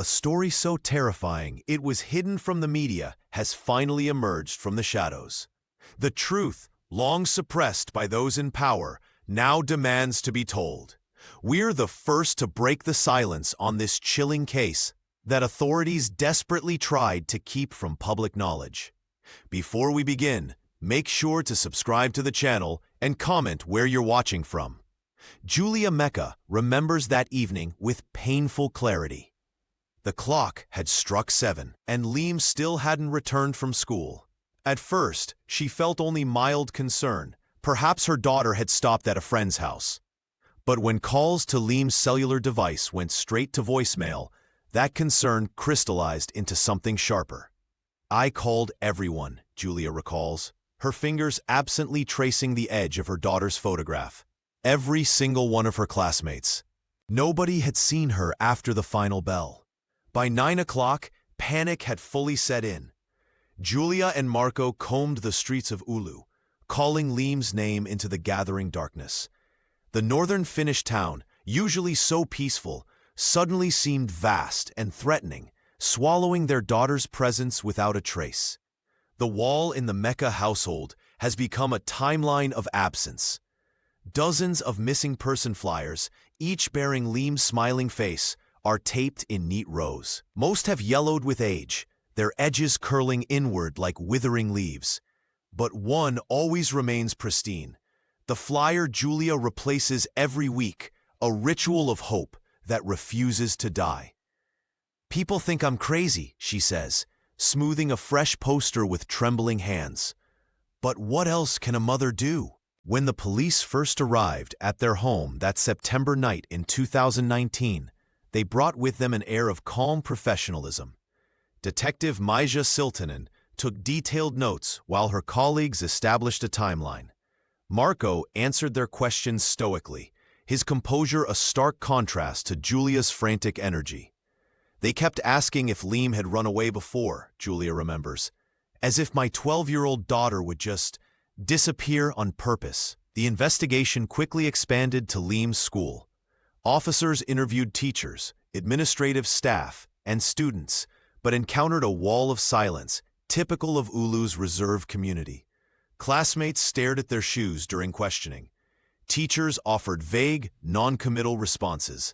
A story so terrifying it was hidden from the media has finally emerged from the shadows. The truth, long suppressed by those in power, now demands to be told. We're the first to break the silence on this chilling case that authorities desperately tried to keep from public knowledge. Before we begin, make sure to subscribe to the channel and comment where you're watching from. Julia Mecca remembers that evening with painful clarity. The clock had struck 7, and Liam still hadn't returned from school. At first, she felt only mild concern. Perhaps her daughter had stopped at a friend's house. But when calls to Liam's cellular device went straight to voicemail, that concern crystallized into something sharper. "I called everyone," Julia recalls, her fingers absently tracing the edge of her daughter's photograph. Every single one of her classmates. Nobody had seen her after the final bell. By 9 o'clock, panic had fully set in. Julia and Marco combed the streets of Oulu, calling Liam's name into the gathering darkness. The northern Finnish town, usually so peaceful, suddenly seemed vast and threatening, swallowing their daughter's presence without a trace. The wall in the Mecca household has become a timeline of absence. Dozens of missing person flyers, each bearing Liam's smiling face, are taped in neat rows. Most have yellowed with age, their edges curling inward like withering leaves. But one always remains pristine. The flyer Julia replaces every week, a ritual of hope that refuses to die. "People think I'm crazy," she says, smoothing a fresh poster with trembling hands. But what else can a mother do? When the police first arrived at their home that September night in 2019, they brought with them an air of calm professionalism. Detective Maija Siltanen took detailed notes while her colleagues established a timeline. Marco answered their questions stoically, his composure a stark contrast to Julia's frantic energy. "They kept asking if Liam had run away before," Julia remembers, "as if my 12-year-old daughter would just disappear on purpose." The investigation quickly expanded to Liam's school. Officers interviewed teachers, administrative staff, and students, but encountered a wall of silence, typical of Oulu's reserved community. Classmates stared at their shoes during questioning. Teachers offered vague, non-committal responses.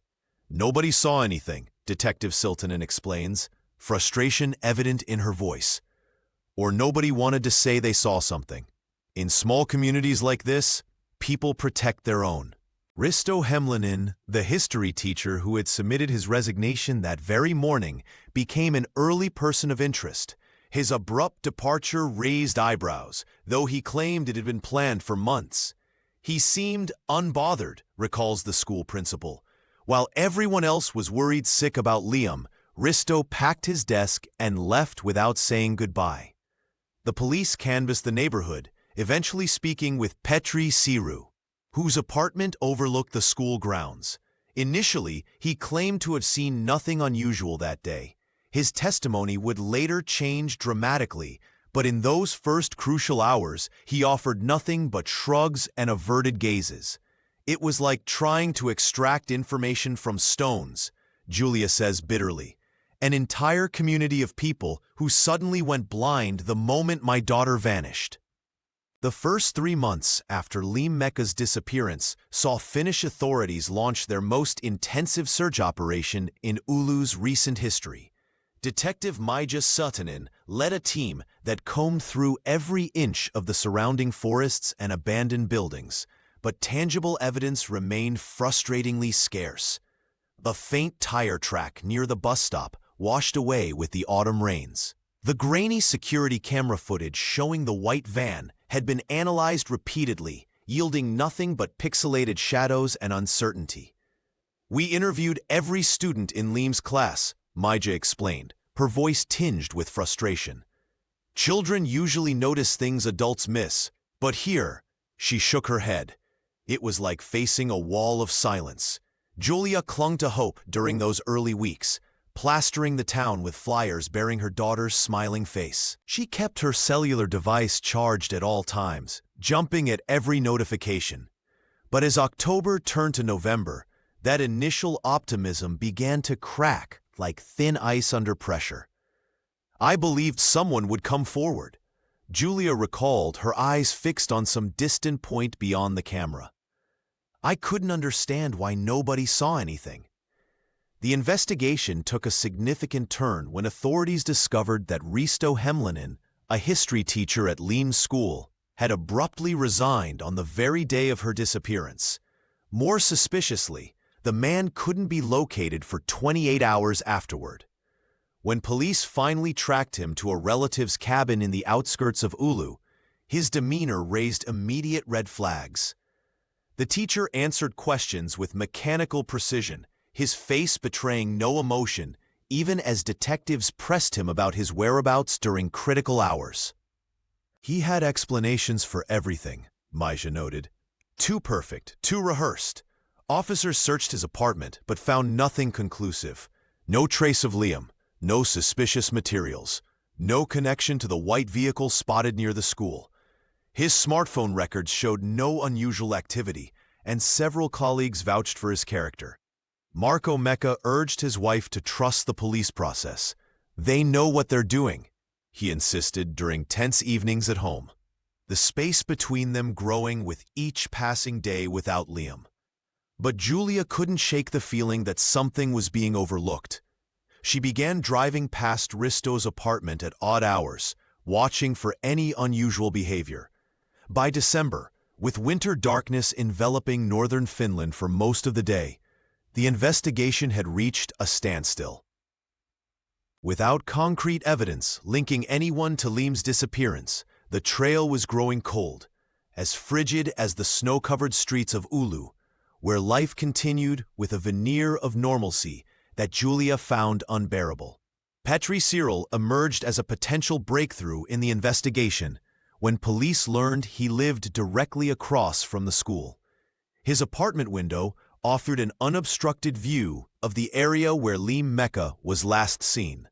"Nobody saw anything," Detective Siltanen explains, frustration evident in her voice. Or nobody wanted to say they saw something. In small communities like this, people protect their own. Risto Hemlinen, the history teacher who had submitted his resignation that very morning, became an early person of interest. His abrupt departure raised eyebrows, though he claimed it had been planned for months. "He seemed unbothered," recalls the school principal. While everyone else was worried sick about Liam, Risto packed his desk and left without saying goodbye. The police canvassed the neighborhood, eventually speaking with Petri Siru, whose apartment overlooked the school grounds. Initially, he claimed to have seen nothing unusual that day. His testimony would later change dramatically, but in those first crucial hours, he offered nothing but shrugs and averted gazes. "It was like trying to extract information from stones," Julia says bitterly. "An entire community of people who suddenly went blind the moment my daughter vanished." The first 3 months after Liam Mecca's disappearance saw Finnish authorities launch their most intensive search operation in Oulu's recent history. Detective Maija Siltanen led a team that combed through every inch of the surrounding forests and abandoned buildings, but tangible evidence remained frustratingly scarce. The faint tire track near the bus stop washed away with the autumn rains. The grainy security camera footage showing the white van had been analyzed repeatedly, yielding nothing but pixelated shadows and uncertainty. "We interviewed every student in Liam's class," Maija explained, her voice tinged with frustration. "Children usually notice things adults miss, but here," she shook her head. It was like facing a wall of silence. Julia clung to hope during those early weeks, plastering the town with flyers bearing her daughter's smiling face. She kept her cellular device charged at all times, jumping at every notification. But as October turned to November, that initial optimism began to crack. like thin ice under pressure. I believed someone would come forward. Julia recalled, her eyes fixed on some distant point beyond the camera. I couldn't understand why nobody saw anything. The investigation took a significant turn when authorities discovered that Risto Hemlinen, a history teacher at Leem's school, had abruptly resigned on the very day of her disappearance. More suspiciously, the man couldn't be located for 28 hours afterward. When police finally tracked him to a relative's cabin in the outskirts of Oulu, his demeanor raised immediate red flags. The teacher answered questions with mechanical precision, his face betraying no emotion, even as detectives pressed him about his whereabouts during critical hours. He had explanations for everything, Maja noted. Too perfect, too rehearsed. Officers searched his apartment but found nothing conclusive. No trace of Liam, no suspicious materials, no connection to the white vehicle spotted near the school. His smartphone records showed no unusual activity, and several colleagues vouched for his character. Marco Mecca urged his wife to trust the police process. They know what they're doing, he insisted during tense evenings at home, the space between them growing with each passing day without Liam. But Julia couldn't shake the feeling that something was being overlooked. She began driving past Risto's apartment at odd hours, watching for any unusual behavior. By December, with winter darkness enveloping northern Finland for most of the day, the investigation had reached a standstill. Without concrete evidence linking anyone to Liam's disappearance, the trail was growing cold, as frigid as the snow-covered streets of Oulu, where life continued with a veneer of normalcy that Julia found unbearable. Petri Cyril emerged as a potential breakthrough in the investigation when police learned he lived directly across from the school. His apartment window offered an unobstructed view of the area where Liam Mecca was last seen.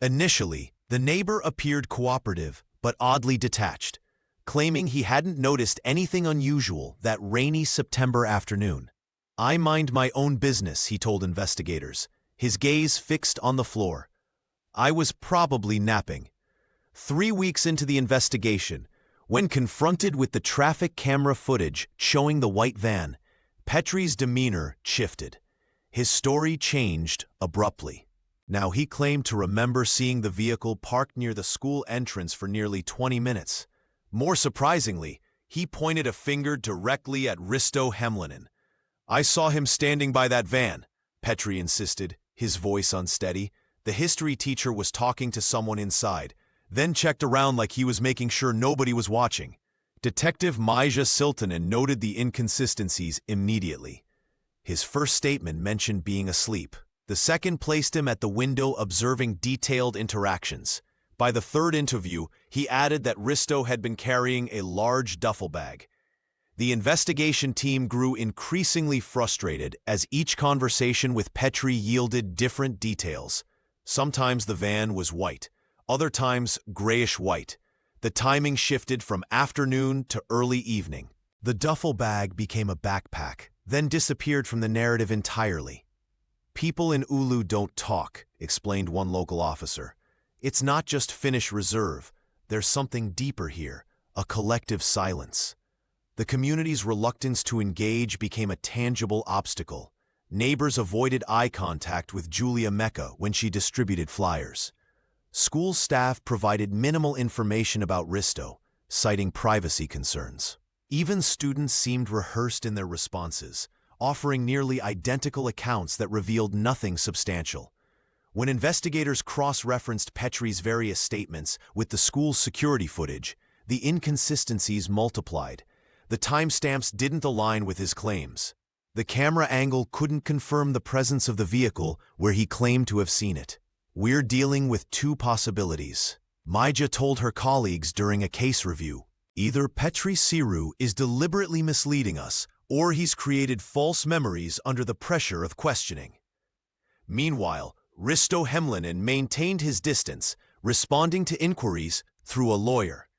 Initially, the neighbor appeared cooperative but oddly detached, claiming he hadn't noticed anything unusual that rainy September afternoon. "I mind my own business," he told investigators, his gaze fixed on the floor. "I was probably napping." 3 weeks into the investigation, when confronted with the traffic camera footage showing the white van, Petri's demeanor shifted. His story changed abruptly. Now he claimed to remember seeing the vehicle parked near the school entrance for nearly 20 minutes. More surprisingly, he pointed a finger directly at Risto Hemlinen. "I saw him standing by that van," Petri insisted, his voice unsteady. The history teacher was talking to someone inside, then checked around like he was making sure nobody was watching. Detective Maija Siltanen noted the inconsistencies immediately. His first statement mentioned being asleep. The second placed him at the window observing detailed interactions. By the third interview, he added that Risto had been carrying a large duffel bag. The investigation team grew increasingly frustrated as each conversation with Petri yielded different details. Sometimes the van was white, other times grayish-white. The timing shifted from afternoon to early evening. The duffel bag became a backpack, then disappeared from the narrative entirely. "People in Oulu don't talk," explained one local officer. "It's not just Finnish reserve. There's something deeper here, a collective silence." The community's reluctance to engage became a tangible obstacle. Neighbors avoided eye contact with Julia Mecca when she distributed flyers. School staff provided minimal information about Risto, citing privacy concerns. Even students seemed rehearsed in their responses, offering nearly identical accounts that revealed nothing substantial. When investigators cross-referenced Petri's various statements with the school's security footage, the inconsistencies multiplied. The timestamps didn't align with his claims. The camera angle couldn't confirm the presence of the vehicle where he claimed to have seen it. "We're dealing with two possibilities," Maija told her colleagues during a case review. "Either Petri Siru is deliberately misleading us, or he's created false memories under the pressure of questioning." Meanwhile, Risto Hemlinen maintained his distance, responding to inquiries through a lawyer.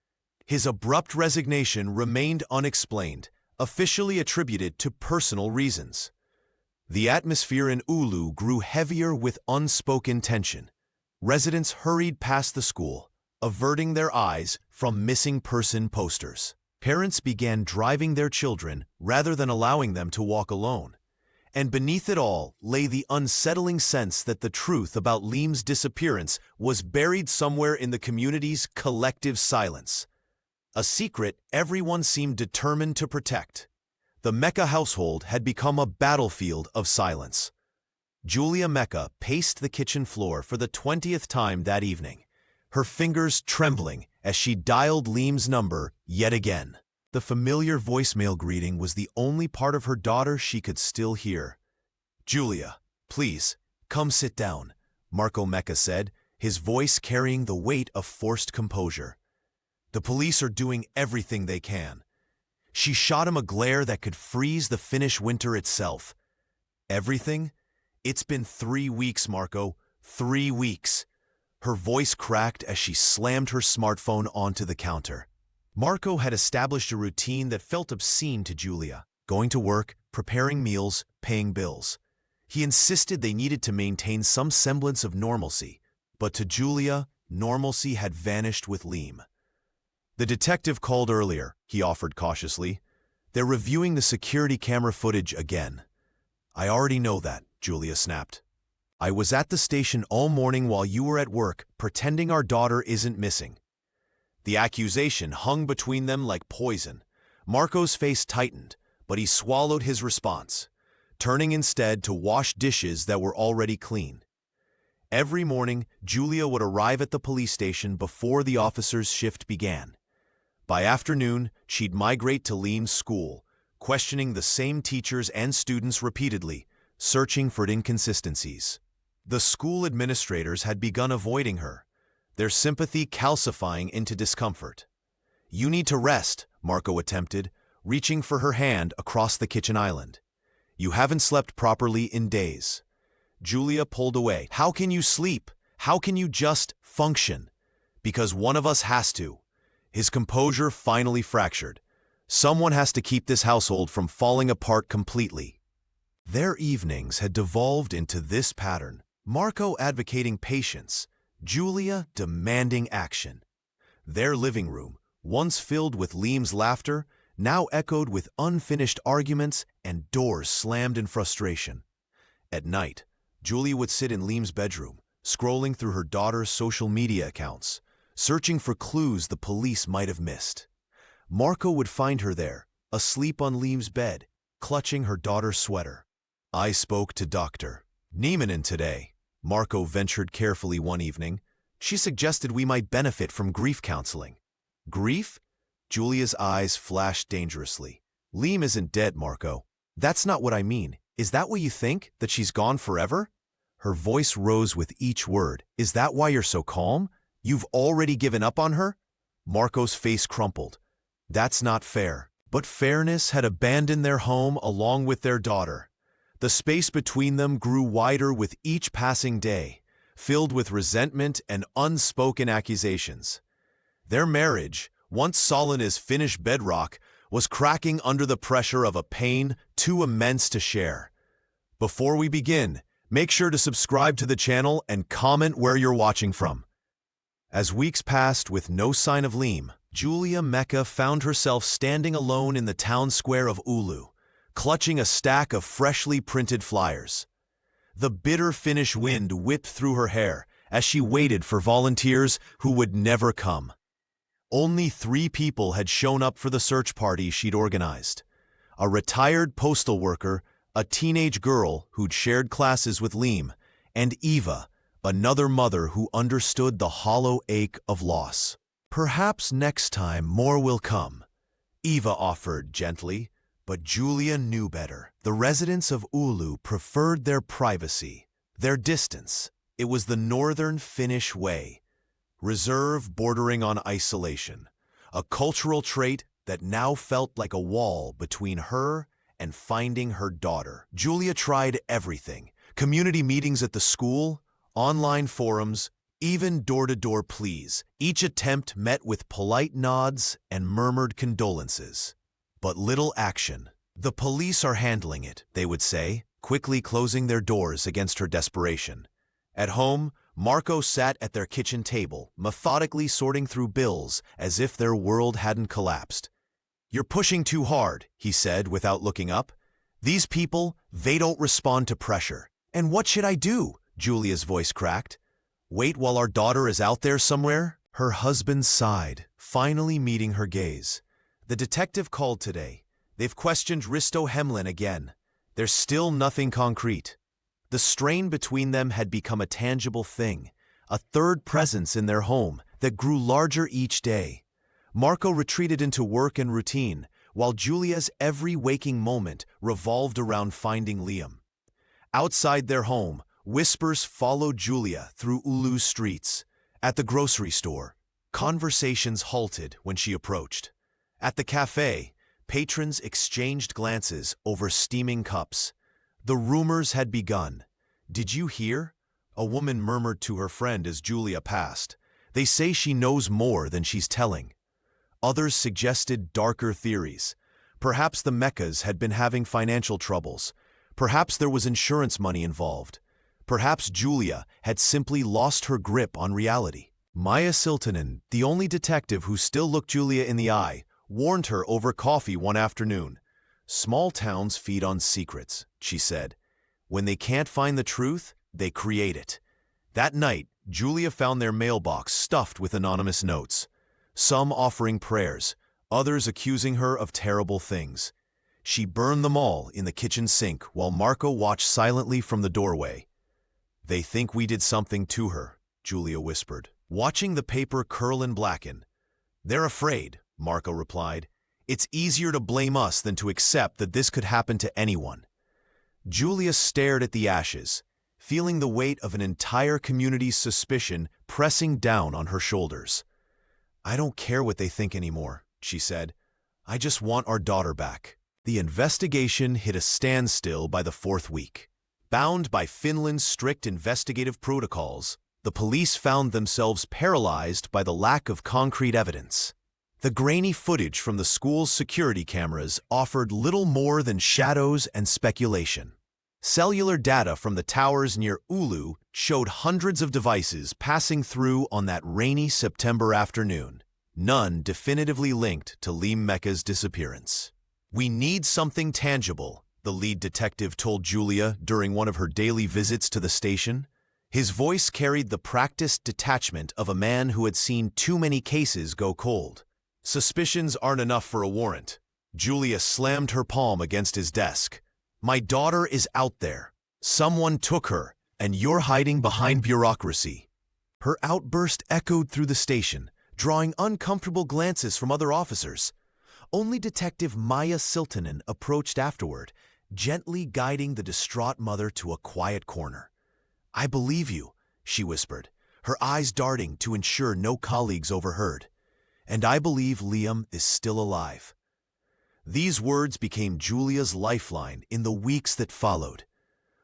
His abrupt resignation remained unexplained, officially attributed to personal reasons. The atmosphere in Oulu grew heavier with unspoken tension. Residents hurried past the school, averting their eyes from missing person posters. Parents began driving their children rather than allowing them to walk alone. And beneath it all lay the unsettling sense that the truth about Liam's disappearance was buried somewhere in the community's collective silence. A secret everyone seemed determined to protect. The Mecca household had become a battlefield of silence. Julia Mecca paced the kitchen floor for the 20th time that evening, her fingers trembling as she dialed Liam's number yet again. The familiar voicemail greeting was the only part of her daughter she could still hear. "Julia, please, come sit down," Marco Mecca said, his voice carrying the weight of forced composure. "The police are doing everything they can." She shot him a glare that could freeze the Finnish winter itself. "Everything? It's been 3 weeks, Marco. 3 weeks." Her voice cracked as she slammed her smartphone onto the counter. Marco had established a routine that felt obscene to Julia, going to work, preparing meals, paying bills. He insisted they needed to maintain some semblance of normalcy, but to Julia, normalcy had vanished with Liam. "The detective called earlier," he offered cautiously. "They're reviewing the security camera footage again." "I already know that," Julia snapped. "I was at the station all morning while you were at work, pretending our daughter isn't missing." The accusation hung between them like poison. Marco's face tightened, but he swallowed his response, turning instead to wash dishes that were already clean. Every morning, Julia would arrive at the police station before the officer's shift began. By afternoon, she'd migrate to Liam's school, questioning the same teachers and students repeatedly, searching for inconsistencies. The school administrators had begun avoiding her, their sympathy calcifying into discomfort. "You need to rest," Marco attempted, reaching for her hand across the kitchen island. "You haven't slept properly in days." Julia pulled away. "How can you sleep? How can you just function?" "Because one of us has to." His composure finally fractured. "Someone has to keep this household from falling apart completely." Their evenings had devolved into this pattern, Marco advocating patience, Julia demanding action. Their living room, once filled with Liam's laughter, now echoed with unfinished arguments and doors slammed in frustration. At night, Julia would sit in Liam's bedroom, scrolling through her daughter's social media accounts, searching for clues the police might have missed. Marco would find her there, asleep on Liam's bed, clutching her daughter's sweater. "I spoke to Dr. Nieminen today," Marco ventured carefully one evening. "She suggested we might benefit from grief counseling." "Grief?" Julia's eyes flashed dangerously. "Liam isn't dead, Marco. That's not what I mean. Is that what you think, that she's gone forever?" Her voice rose with each word. "Is that why you're so calm? You've already given up on her?" Marco's face crumpled. "That's not fair." But fairness had abandoned their home along with their daughter. The space between them grew wider with each passing day, filled with resentment and unspoken accusations. Their marriage, once solid as Finnish bedrock, was cracking under the pressure of a pain too immense to share. Before we begin, make sure to subscribe to the channel and comment where you're watching from. As weeks passed with no sign of Liam, Julia Mecca found herself standing alone in the town square of Oulu, clutching a stack of freshly printed flyers. The bitter Finnish wind whipped through her hair as she waited for volunteers who would never come. Only 3 people had shown up for the search party she'd organized: a retired postal worker, a teenage girl who'd shared classes with Liam, and Eva, another mother who understood the hollow ache of loss. "Perhaps next time more will come," Eva offered gently, but Julia knew better. The residents of Oulu preferred their privacy, their distance. It was the northern Finnish way, reserve bordering on isolation, a cultural trait that now felt like a wall between her and finding her daughter. Julia tried everything: community meetings at the school, online forums, even door-to-door pleas. Each attempt met with polite nods and murmured condolences. But little action. "The police are handling it," they would say. quickly closing their doors against her desperation. At home, Marco sat at their kitchen table, methodically sorting through bills as if their world hadn't collapsed. "You're pushing too hard," he said without looking up. "These people, they don't respond to pressure." "And what should I do?" Julia's voice cracked. "Wait while our daughter is out there somewhere?" Her husband sighed, finally meeting her gaze. "The detective called today. They've questioned Risto Hemlin again. There's still nothing concrete." The strain between them had become a tangible thing, a third presence in their home that grew larger each day. Marco retreated into work and routine, while Julia's every waking moment revolved around finding Liam. Outside their home, whispers followed Julia through Oulu's streets. At the grocery store, conversations halted when she approached. At the cafe, patrons exchanged glances over steaming cups. The rumors had begun. "Did you hear?" a woman murmured to her friend as Julia passed. "They say she knows more than she's telling." Others suggested darker theories. Perhaps the Meccas had been having financial troubles. Perhaps there was insurance money involved. Perhaps Julia had simply lost her grip on reality. Maya Siltanen, the only detective who still looked Julia in the eye, warned her over coffee one afternoon. "Small towns feed on secrets," she said. "When they can't find the truth, they create it." That night, Julia found their mailbox stuffed with anonymous notes, some offering prayers, others accusing her of terrible things. She burned them all in the kitchen sink while Marco watched silently from the doorway. "They think we did something to her," Julia whispered, watching the paper curl and blacken. "They're afraid," Marco replied. "It's easier to blame us than to accept that this could happen to anyone." Julia stared at the ashes, feeling the weight of an entire community's suspicion pressing down on her shoulders. "I don't care what they think anymore," she said. "I just want our daughter back." The investigation hit a standstill by the fourth week. Bound by Finland's strict investigative protocols, the police found themselves paralyzed by the lack of concrete evidence. The grainy footage from the school's security cameras offered little more than shadows and speculation. Cellular data from the towers near Oulu showed hundreds of devices passing through on that rainy September afternoon, none definitively linked to Liam Mecca's disappearance. "We need something tangible," the lead detective told Julia during one of her daily visits to the station. His voice carried the practiced detachment of a man who had seen too many cases go cold. "Suspicions aren't enough for a warrant." Julia slammed her palm against his desk. "My daughter is out there. Someone took her, and you're hiding behind bureaucracy." Her outburst echoed through the station, drawing uncomfortable glances from other officers. Only Detective Maya Siltanen approached afterward, gently guiding the distraught mother to a quiet corner. "I believe you," she whispered, her eyes darting to ensure no colleagues overheard. "And I believe Liam is still alive." These words became Julia's lifeline in the weeks that followed.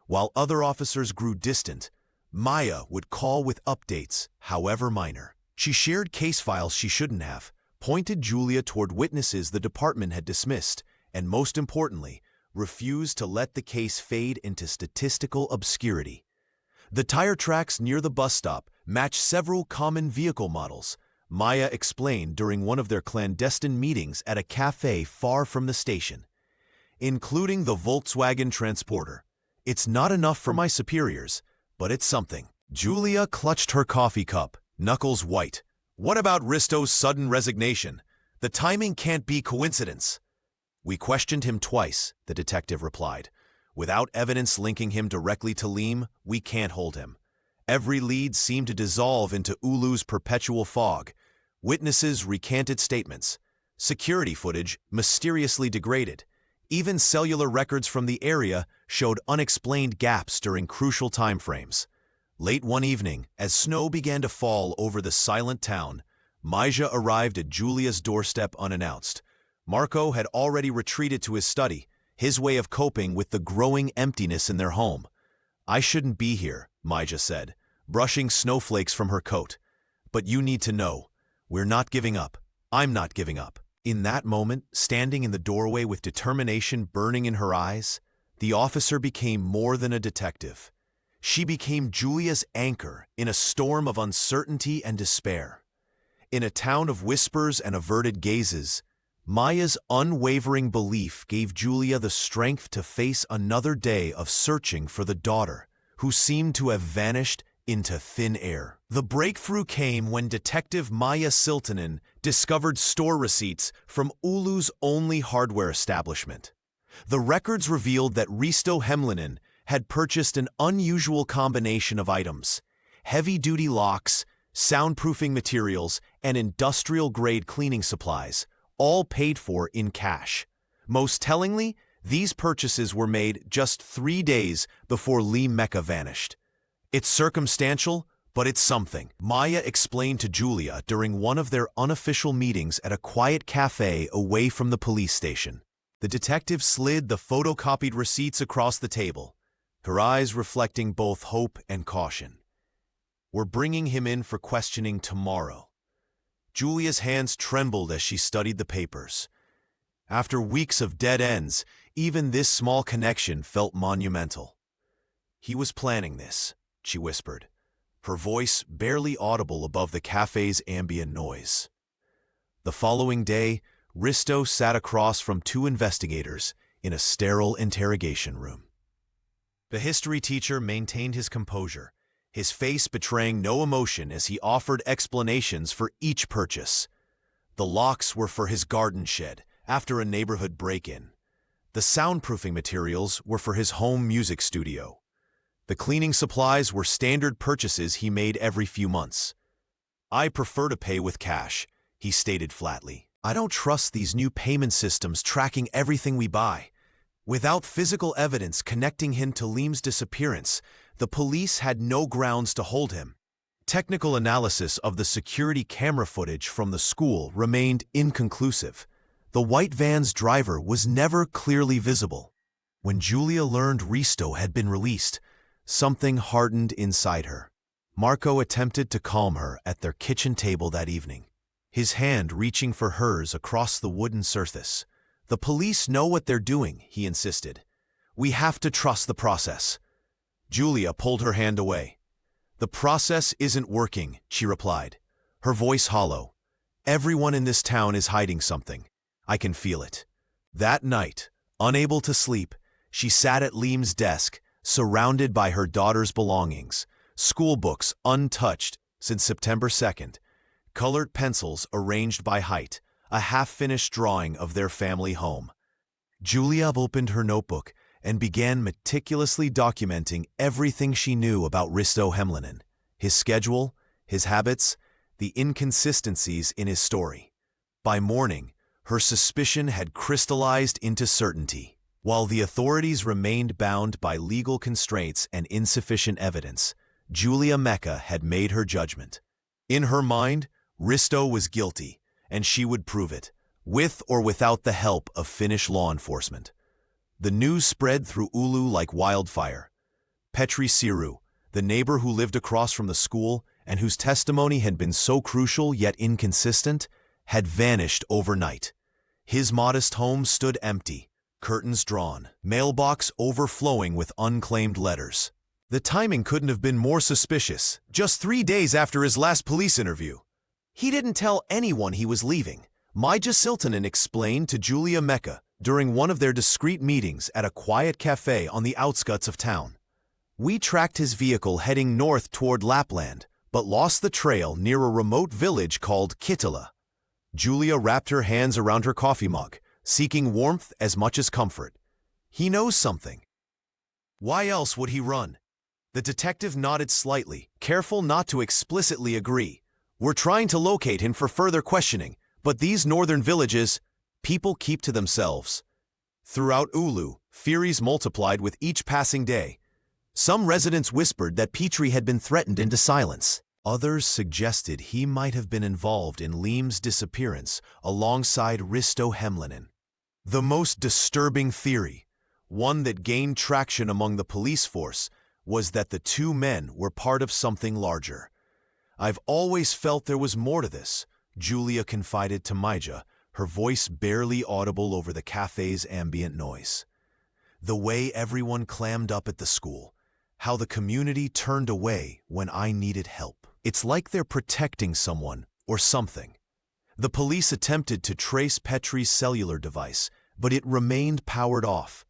While other officers grew distant, Maya would call with updates, however minor. She shared case files she shouldn't have, pointed Julia toward witnesses the department had dismissed, and most importantly, refused to let the case fade into statistical obscurity. The tire tracks near the bus stop matched several common vehicle models, Maya explained during one of their clandestine meetings at a cafe far from the station. "Including the Volkswagen Transporter. It's not enough for my superiors, but it's something." Julia clutched her coffee cup, knuckles white. "What about Risto's sudden resignation? The timing can't be coincidence." "We questioned him twice," the detective replied. "Without evidence linking him directly to Liam, we can't hold him. Every lead seemed to dissolve into Oulu's perpetual fog. Witnesses recanted statements. Security footage mysteriously degraded. Even cellular records from the area showed unexplained gaps during crucial timeframes. Late one evening, as snow began to fall over the silent town, Maja arrived at Julia's doorstep unannounced. Marco had already retreated to his study, his way of coping with the growing emptiness in their home. "I shouldn't be here," Maja said, brushing snowflakes from her coat. "But you need to know. We're not giving up. I'm not giving up." In that moment, standing in the doorway with determination burning in her eyes, the officer became more than a detective. She became Julia's anchor in a storm of uncertainty and despair. In a town of whispers and averted gazes, Maya's unwavering belief gave Julia the strength to face another day of searching for the daughter, who seemed to have vanished into thin air. The breakthrough came when Detective Maya Siltanen discovered store receipts from Oulu's only hardware establishment. The records revealed that Risto Hemlinen had purchased an unusual combination of items: heavy-duty locks, soundproofing materials, and industrial-grade cleaning supplies, all paid for in cash. Most tellingly, these purchases were made just 3 days before Lee Mecca vanished. It's circumstantial, but it's something, Maya explained to Julia during one of their unofficial meetings at a quiet cafe away from the police station. The detective slid the photocopied receipts across the table, her eyes reflecting both hope and caution. "We're bringing him in for questioning tomorrow." Julia's hands trembled as she studied the papers. After weeks of dead ends, even this small connection felt monumental. "He was planning this," she whispered, her voice barely audible above the cafe's ambient noise. The following day, Risto sat across from 2 investigators in a sterile interrogation room. The history teacher maintained his composure, his face betraying no emotion as he offered explanations for each purchase. The locks were for his garden shed after a neighborhood break-in. The soundproofing materials were for his home music studio. The cleaning supplies were standard purchases he made every few months. "I prefer to pay with cash," he stated flatly. "I don't trust these new payment systems tracking everything we buy." Without physical evidence connecting him to Liam's disappearance, the police had no grounds to hold him. Technical analysis of the security camera footage from the school remained inconclusive. The white van's driver was never clearly visible. When Julia learned Risto had been released, something hardened inside her. Marco attempted to calm her at their kitchen table that evening, his hand reaching for hers across the wooden surface. "The police know what they're doing," he insisted. "We have to trust the process." Julia pulled her hand away. "The process isn't working," she replied, her voice hollow. "Everyone in this town is hiding something. I can feel it." That night, unable to sleep, she sat at Liam's desk, surrounded by her daughter's belongings, school books untouched since September 2nd, colored pencils arranged by height, a half-finished drawing of their family home. Julia opened her notebook and began meticulously documenting everything she knew about Risto Hemlinen, his schedule, his habits, the inconsistencies in his story. By morning, her suspicion had crystallized into certainty. While the authorities remained bound by legal constraints and insufficient evidence, Julia Mecca had made her judgment. In her mind, Risto was guilty, and she would prove it, with or without the help of Finnish law enforcement. The news spread through Oulu like wildfire. Petri Siru, the neighbor who lived across from the school and whose testimony had been so crucial yet inconsistent, had vanished overnight. His modest home stood empty, curtains drawn, mailbox overflowing with unclaimed letters. The timing couldn't have been more suspicious, just 3 days after his last police interview. He didn't tell anyone he was leaving, Maja Siltanen explained to Julia Mecca during one of their discreet meetings at a quiet cafe on the outskirts of town. "We tracked his vehicle heading north toward Lapland, but lost the trail near a remote village called Kittila." Julia wrapped her hands around her coffee mug, seeking warmth as much as comfort. "He knows something. Why else would he run?" The detective nodded slightly, careful not to explicitly agree. "We're trying to locate him for further questioning, but these northern villages, people keep to themselves." Throughout Oulu, theories multiplied with each passing day. Some residents whispered that Petri had been threatened into silence. Others suggested he might have been involved in Liam's disappearance alongside Risto Hemlinen. The most disturbing theory, one that gained traction among the police force, was that the 2 men were part of something larger. "I've always felt there was more to this," Julia confided to Maja, her voice barely audible over the cafe's ambient noise. The way everyone clammed up at the school, how the community turned away when I needed help. It's like they're protecting someone or something. The police attempted to trace Petri's cellular device, but it remained powered off.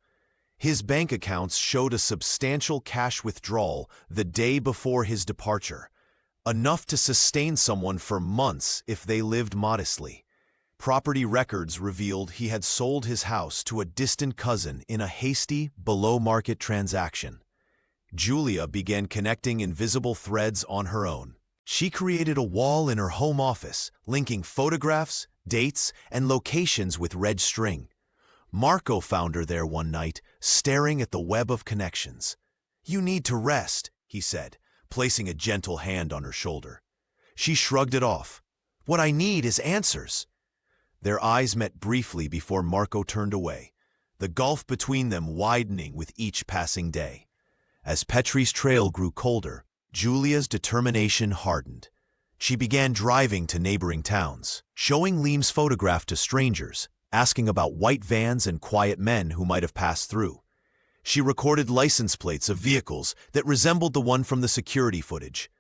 His bank accounts showed a substantial cash withdrawal the day before his departure, enough to sustain someone for months if they lived modestly. Property records revealed he had sold his house to a distant cousin in a hasty, below-market transaction. Julia began connecting invisible threads on her own. She created a wall in her home office, linking photographs, dates, and locations with red string. Marco found her there one night, staring at the web of connections. "You need to rest," he said, placing a gentle hand on her shoulder. She shrugged it off. "What I need is answers." Their eyes met briefly before Marco turned away, the gulf between them widening with each passing day. As Petri's trail grew colder, Julia's determination hardened. She began driving to neighboring towns, showing Liam's photograph to strangers, asking about white vans and quiet men who might have passed through. She recorded license plates of vehicles that resembled the one from the security footage.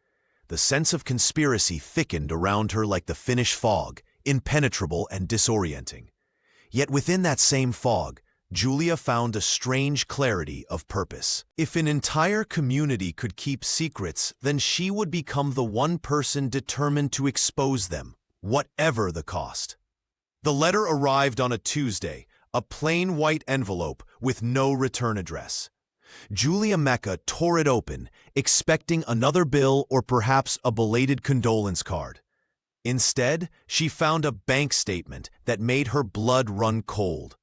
The sense of conspiracy thickened around her like the Finnish fog, impenetrable and disorienting. Yet within that same fog, Julia found a strange clarity of purpose. If an entire community could keep secrets, then she would become the one person determined to expose them, whatever the cost. The letter arrived on a Tuesday, a plain white envelope with no return address. Julia Mecca tore it open, expecting another bill or perhaps a belated condolence card. Instead, she found a bank statement that made her blood run cold.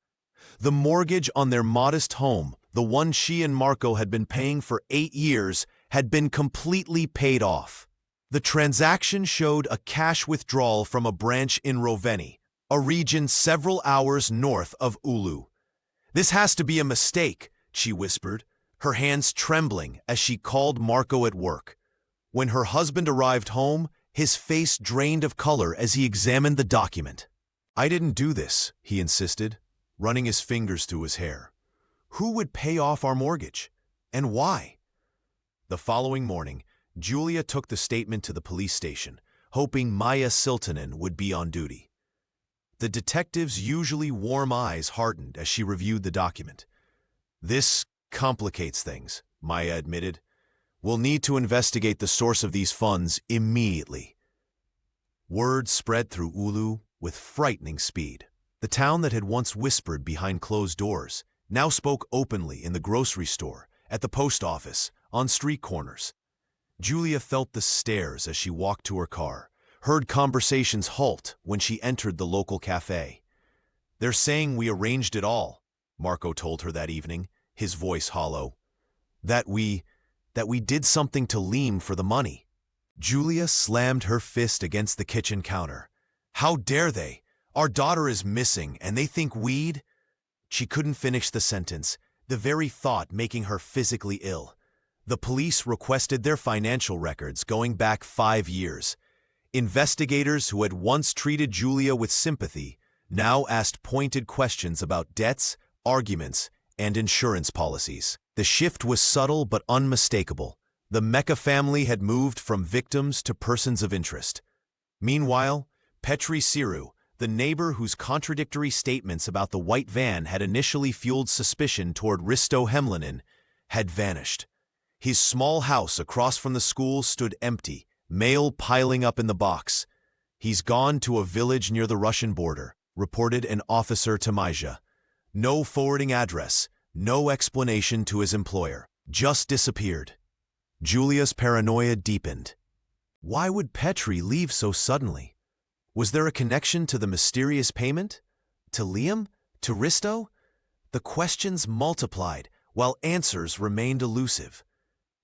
The mortgage on their modest home, the one she and Marco had been paying for 8 years, had been completely paid off. The transaction showed a cash withdrawal from a branch in Roveni, a region several hours north of Oulu. "This has to be a mistake," she whispered, her hands trembling as she called Marco at work. When her husband arrived home, his face drained of color as he examined the document. "I didn't do this," he insisted, running his fingers through his hair. "Who would pay off our mortgage? And why?" The following morning, Julia took the statement to the police station, hoping Maya Siltanen would be on duty. The detective's usually warm eyes hardened as she reviewed the document. "This complicates things," Maya admitted. "We'll need to investigate the source of these funds immediately." Word spread through Oulu with frightening speed. The town that had once whispered behind closed doors now spoke openly in the grocery store, at the post office, on street corners. Julia felt the stares as she walked to her car, heard conversations halt when she entered the local cafe. "They're saying we arranged it all," Marco told her that evening, his voice hollow. That we did something to Liam for the money." Julia slammed her fist against the kitchen counter. "How dare they? Our daughter is missing, and they think we'd—" She couldn't finish the sentence, the very thought making her physically ill. The police requested their financial records going back 5 years. Investigators who had once treated Julia with sympathy now asked pointed questions about debts, arguments, and insurance policies. The shift was subtle but unmistakable. The Mecca family had moved from victims to persons of interest. Meanwhile, Petri Siru, the neighbor whose contradictory statements about the white van had initially fueled suspicion toward Risto Hemlinen, had vanished. His small house across from the school stood empty, mail piling up in the box. "He's gone to a village near the Russian border," reported an officer to Maja. No forwarding address, no explanation to his employer. Just disappeared. Julia's paranoia deepened. Why would Petri leave so suddenly? Was there a connection to the mysterious payment? To Liam? To Risto? The questions multiplied, while answers remained elusive.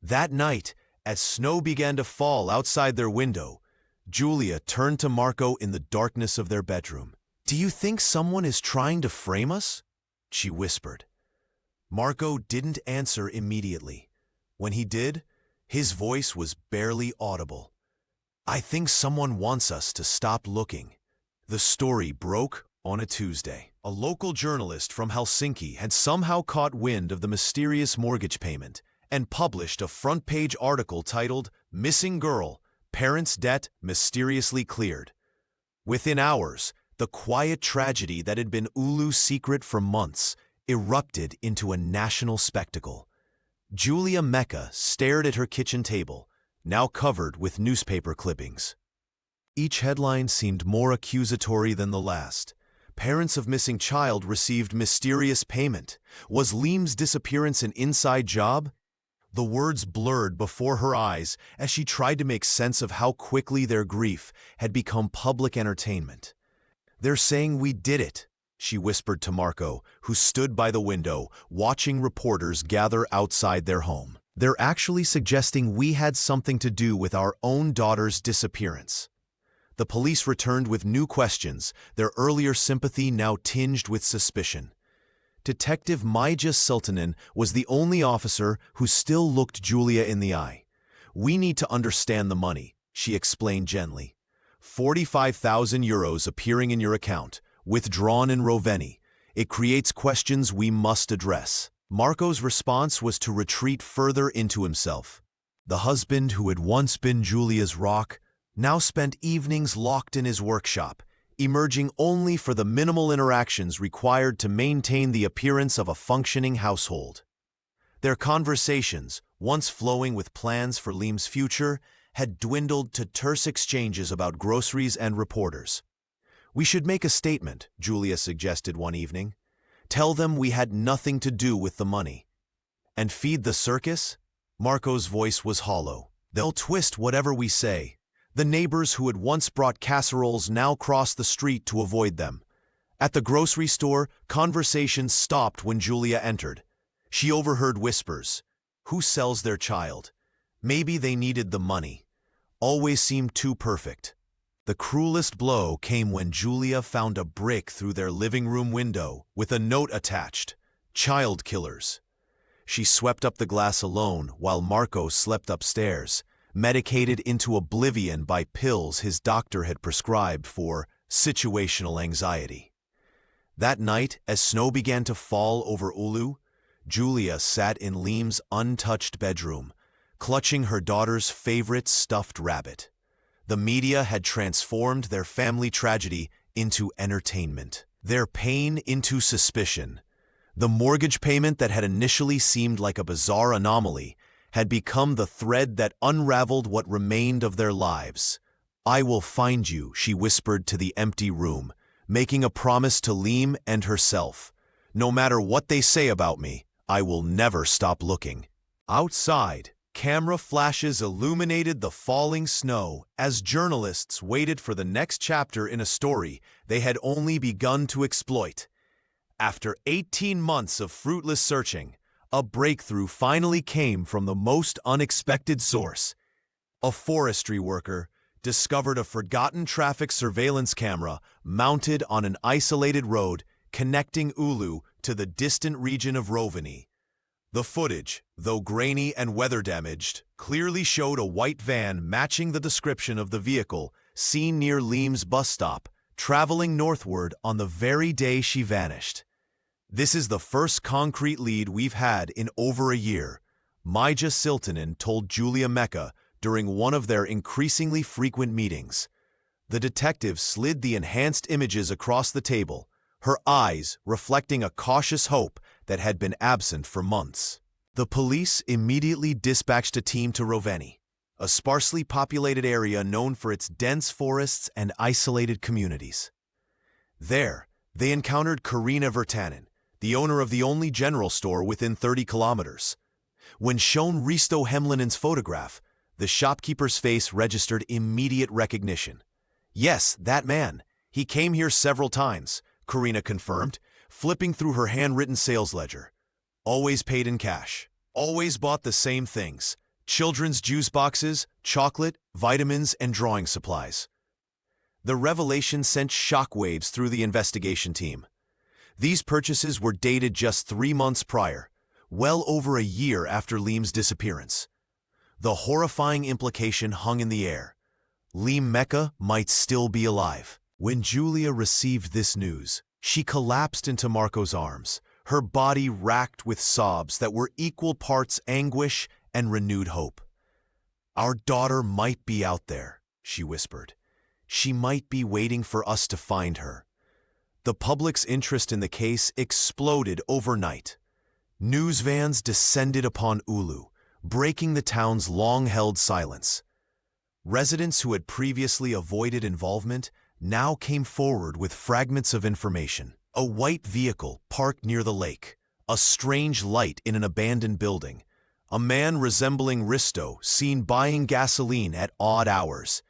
That night, as snow began to fall outside their window, Julia turned to Marco in the darkness of their bedroom. "Do you think someone is trying to frame us?" she whispered. Marco didn't answer immediately. When he did, his voice was barely audible. "I think someone wants us to stop looking." The story broke On a Tuesday, a local journalist from Helsinki had somehow caught wind of the mysterious mortgage payment and published a front-page article titled, "Missing Girl, Parents' Debt Mysteriously Cleared." Within hours, the quiet tragedy that had been Oulu's secret for months erupted into a national spectacle. Julia Mecca stared at her kitchen table, now covered with newspaper clippings. Each headline seemed more accusatory than the last. Parents of missing child received mysterious payment. Was Liam's disappearance an inside job? The words blurred before her eyes as she tried to make sense of how quickly their grief had become public entertainment. "They're saying we did it," she whispered to Marco, who stood by the window, watching reporters gather outside their home. "They're actually suggesting we had something to do with our own daughter's disappearance." The police returned with new questions, their earlier sympathy now tinged with suspicion. Detective Maija Siltanen was the only officer who still looked Julia in the eye. "We need to understand the money," she explained gently. 45,000 euros appearing in your account, withdrawn in Roveni. It creates questions we must address. Marco's response was to retreat further into himself. The husband who had once been Julia's rock now spent evenings locked in his workshop, emerging only for the minimal interactions required to maintain the appearance of a functioning household. Their conversations, once flowing with plans for Liam's future, had dwindled to terse exchanges about groceries and reporters. "We should make a statement," Julia suggested one evening. "Tell them we had nothing to do with the money." "And feed the circus?" Marco's voice was hollow. "They'll twist whatever we say." The neighbors who had once brought casseroles now crossed the street to avoid them. At the grocery store, conversations stopped when Julia entered. She overheard whispers. Who sells their child? Maybe they needed the money. Always seemed too perfect. The cruelest blow came when Julia found a brick through their living room window with a note attached. "Child killers." She swept up the glass alone while Marco slept upstairs, medicated into oblivion by pills his doctor had prescribed for situational anxiety. That night, as snow began to fall over Oulu, Julia sat in Liam's untouched bedroom, clutching her daughter's favorite stuffed rabbit. The media had transformed their family tragedy into entertainment, their pain into suspicion. The mortgage payment that had initially seemed like a bizarre anomaly had become the thread that unraveled what remained of their lives. "I will find you," she whispered to the empty room, making a promise to Liam and herself. "No matter what they say about me, I will never stop looking." Outside, camera flashes illuminated the falling snow as journalists waited for the next chapter in a story they had only begun to exploit. After 18 months of fruitless searching, a breakthrough finally came from the most unexpected source. A forestry worker discovered a forgotten traffic surveillance camera mounted on an isolated road connecting Oulu to the distant region of Roveni. The footage, though grainy and weather-damaged, clearly showed a white van matching the description of the vehicle seen near Liam's bus stop, traveling northward on the very day she vanished. "This is the first concrete lead we've had in over a year," Maija Siltanen told Julia Mecca during one of their increasingly frequent meetings. The detective slid the enhanced images across the table, her eyes reflecting a cautious hope that had been absent for months. The police immediately dispatched a team to Roveni, a sparsely populated area known for its dense forests and isolated communities. There, they encountered Karina Virtanen, the owner of the only general store within 30 kilometers. When shown Risto Hemlinen's photograph, the shopkeeper's face registered immediate recognition. "Yes, that man. He came here several times," Karina confirmed, flipping through her handwritten sales ledger. "Always paid in cash. Always bought the same things: children's juice boxes, chocolate, vitamins, and drawing supplies." The revelation sent shockwaves through the investigation team. These purchases were dated just 3 months prior, well over a year after Liam's disappearance. The horrifying implication hung in the air. Liam Mecca might still be alive. When Julia received this news, she collapsed into Marco's arms, her body racked with sobs that were equal parts anguish and renewed hope. "Our daughter might be out there," she whispered. "She might be waiting for us to find her." The public's interest in the case exploded overnight. News vans descended upon Oulu, breaking the town's long-held silence. Residents who had previously avoided involvement now came forward with fragments of information. A white vehicle parked near the lake, a strange light in an abandoned building, a man resembling Risto seen buying gasoline at odd hours.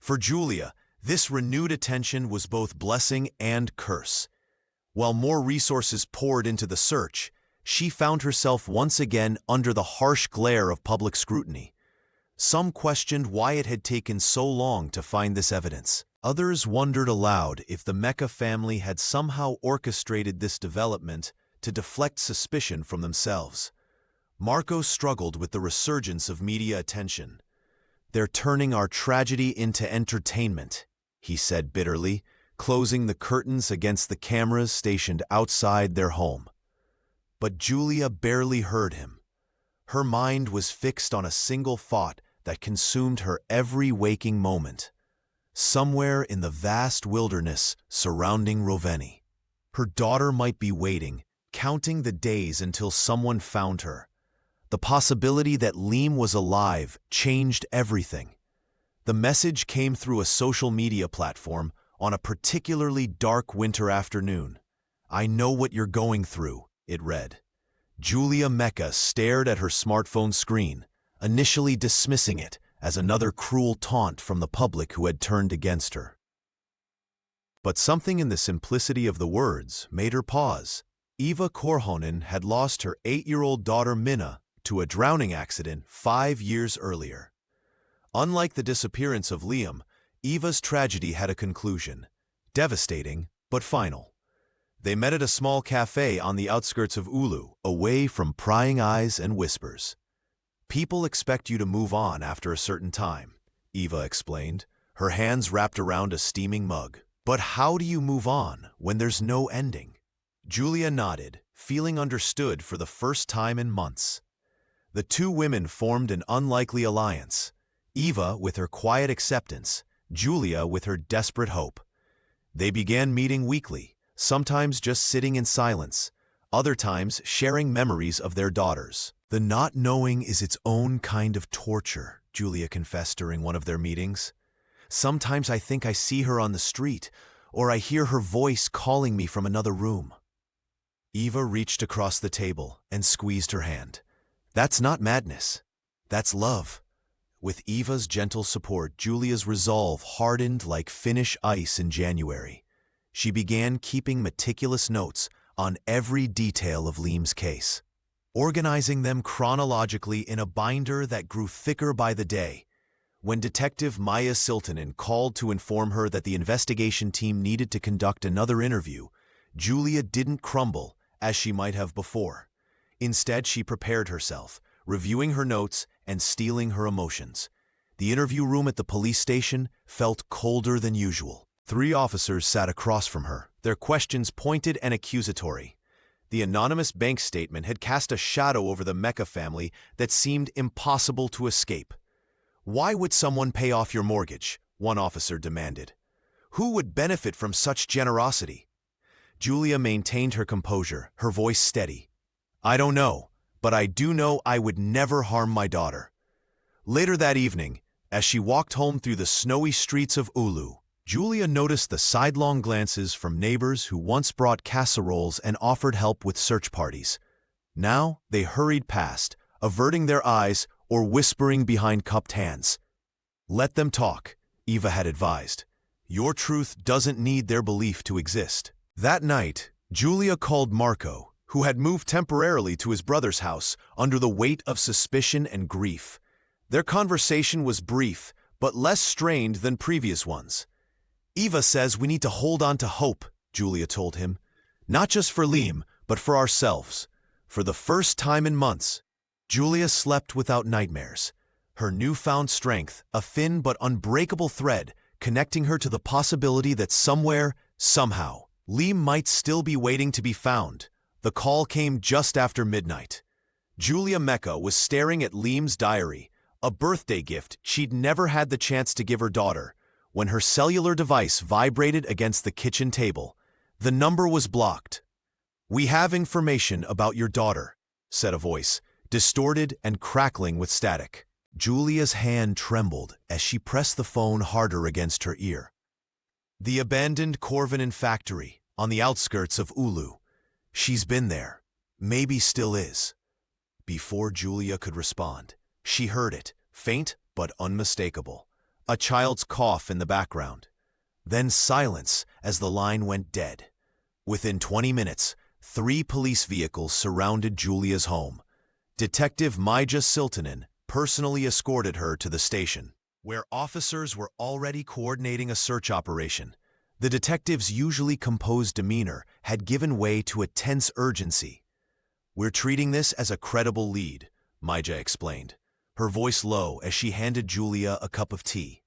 For Julia, this renewed attention was both blessing and curse. While more resources poured into the search, she found herself once again under the harsh glare of public scrutiny. Some questioned why it had taken so long to find this evidence. Others wondered aloud if the Mecca family had somehow orchestrated this development to deflect suspicion from themselves. Marco struggled with the resurgence of media attention. "They're turning our tragedy into entertainment," he said bitterly, closing the curtains against the cameras stationed outside their home. But Julia barely heard him. Her mind was fixed on a single thought that consumed her every waking moment. Somewhere in the vast wilderness surrounding Roveni, her daughter might be waiting, counting the days until someone found her. The possibility that Liam was alive changed everything. The message came through a social media platform on a particularly dark winter afternoon. "I know what you're going through," it read. Julia Mecca stared at her smartphone screen, initially dismissing it as another cruel taunt from the public who had turned against her. But something in the simplicity of the words made her pause. Eva Korhonen had lost her 8-year-old daughter Minna to a drowning accident 5 years earlier. Unlike the disappearance of Liam, Eva's tragedy had a conclusion, devastating but final. They met at a small cafe on the outskirts of Oulu, away from prying eyes and whispers. "People expect you to move on after a certain time," Eva explained, her hands wrapped around a steaming mug. "But how do you move on when there's no ending?" Julia nodded, feeling understood for the first time in months. The two women formed an unlikely alliance, Eva with her quiet acceptance, Julia with her desperate hope. They began meeting weekly, sometimes just sitting in silence, other times sharing memories of their daughters. "The not knowing is its own kind of torture," Julia confessed during one of their meetings. "Sometimes I think I see her on the street, or I hear her voice calling me from another room." Eva reached across the table and squeezed her hand. "That's not madness. That's love." With Eva's gentle support, Julia's resolve hardened like Finnish ice in January. She began keeping meticulous notes on every detail of Liam's case, organizing them chronologically in a binder that grew thicker by the day. When Detective Maya Siltanen called to inform her that the investigation team needed to conduct another interview, Julia didn't crumble as she might have before. Instead, she prepared herself, reviewing her notes and steeling her emotions. The interview room at the police station felt colder than usual. 3 officers sat across from her, their questions pointed and accusatory. The anonymous bank statement had cast a shadow over the Mecca family that seemed impossible to escape. "Why would someone pay off your mortgage?" one officer demanded. "Who would benefit from such generosity?" Julia maintained her composure, her voice steady. "I don't know, but I do know I would never harm my daughter." Later that evening, as she walked home through the snowy streets of Oulu, Julia noticed the sidelong glances from neighbors who once brought casseroles and offered help with search parties. Now they hurried past, averting their eyes or whispering behind cupped hands. "Let them talk," Eva had advised. "Your truth doesn't need their belief to exist." That night, Julia called Marco, who had moved temporarily to his brother's house under the weight of suspicion and grief. Their conversation was brief, but less strained than previous ones. "Eva says we need to hold on to hope," Julia told him. "Not just for Liam, but for ourselves." For the first time in months, Julia slept without nightmares. Her newfound strength, a thin but unbreakable thread, connecting her to the possibility that somewhere, somehow, Liam might still be waiting to be found. The call came just after midnight. Julia Mecca was staring at Liam's diary, a birthday gift she'd never had the chance to give her daughter, when her cellular device vibrated against the kitchen table. The number was blocked. "We have information about your daughter," said a voice, distorted and crackling with static. Julia's hand trembled as she pressed the phone harder against her ear. "The abandoned Corvinan factory, on the outskirts of Ulu. She's been there. Maybe still is." Before Julia could respond, she heard it, faint but unmistakable. A child's cough in the background. Then silence as the line went dead. Within 20 minutes, 3 police vehicles surrounded Julia's home. Detective Maija Siltanen personally escorted her to the station, where officers were already coordinating a search operation. The detective's usually composed demeanor had given way to a tense urgency. "We're treating this as a credible lead," Maija explained, her voice low as she handed Julia a cup of tea.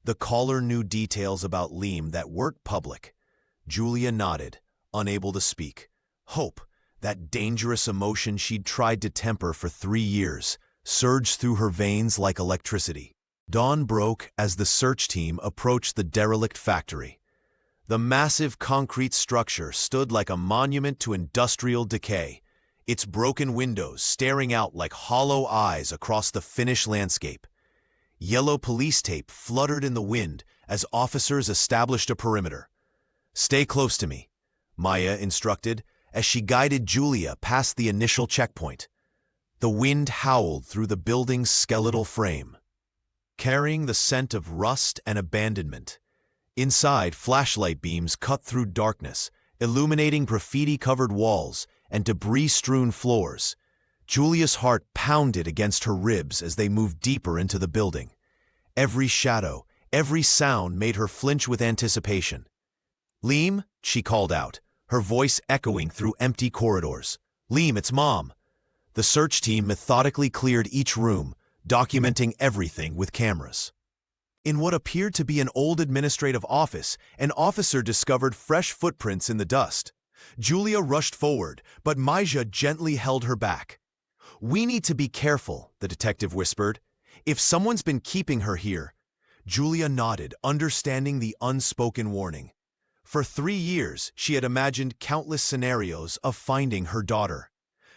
The caller knew details about Liam that weren't public. Julia nodded, unable to speak. Hope, that dangerous emotion she'd tried to temper for 3 years, surged through her veins like electricity. Dawn broke as the search team approached the derelict factory. The massive concrete structure stood like a monument to industrial decay, its broken windows staring out like hollow eyes across the Finnish landscape. Yellow police tape fluttered in the wind as officers established a perimeter. "Stay close to me," Maija instructed as she guided Julia past the initial checkpoint. The wind howled through the building's skeletal frame, carrying the scent of rust and abandonment. Inside, flashlight beams cut through darkness, illuminating graffiti-covered walls and debris-strewn floors. Julia's heart pounded against her ribs as they moved deeper into the building. Every shadow, every sound made her flinch with anticipation. "Liam," she called out, her voice echoing through empty corridors. "Liam, it's Mom." The search team methodically cleared each room, documenting everything with cameras. In what appeared to be an old administrative office, an officer discovered fresh footprints in the dust. Julia rushed forward, but Maija gently held her back. "We need to be careful," the detective whispered. "If someone's been keeping her here." Julia nodded, understanding the unspoken warning. For 3 years, she had imagined countless scenarios of finding her daughter.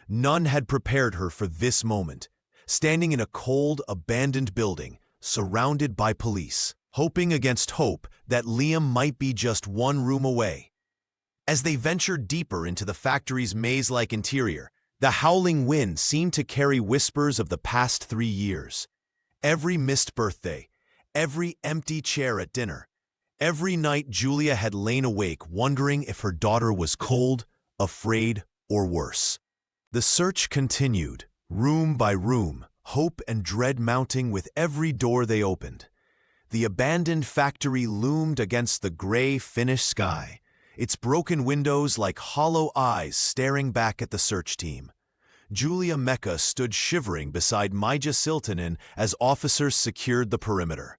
None had prepared her for this moment, standing in a cold, abandoned building, surrounded by police, hoping against hope that Liam might be just one room away. As they ventured deeper into the factory's maze-like interior, the howling wind seemed to carry whispers of the past 3 years. Every missed birthday, every empty chair at dinner, every night Julia had lain awake wondering if her daughter was cold, afraid, or worse. The search continued, room by room, hope and dread mounting with every door they opened. The abandoned factory loomed against the gray Finnish sky, its broken windows like hollow eyes staring back at the search team. Julia Mecca stood shivering beside Maija Siltanen as officers secured the perimeter.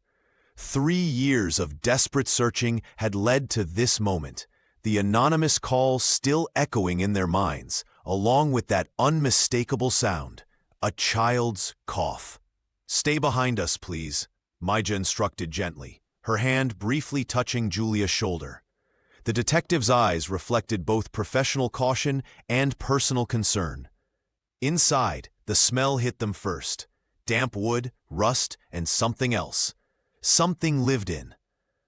3 years of desperate searching had led to this moment, the anonymous call still echoing in their minds, along with that unmistakable sound, a child's cough. "Stay behind us, please," Maija instructed gently, her hand briefly touching Julia's shoulder. The detective's eyes reflected both professional caution and personal concern. Inside, the smell hit them first. Damp wood, rust, and something else. Something lived in.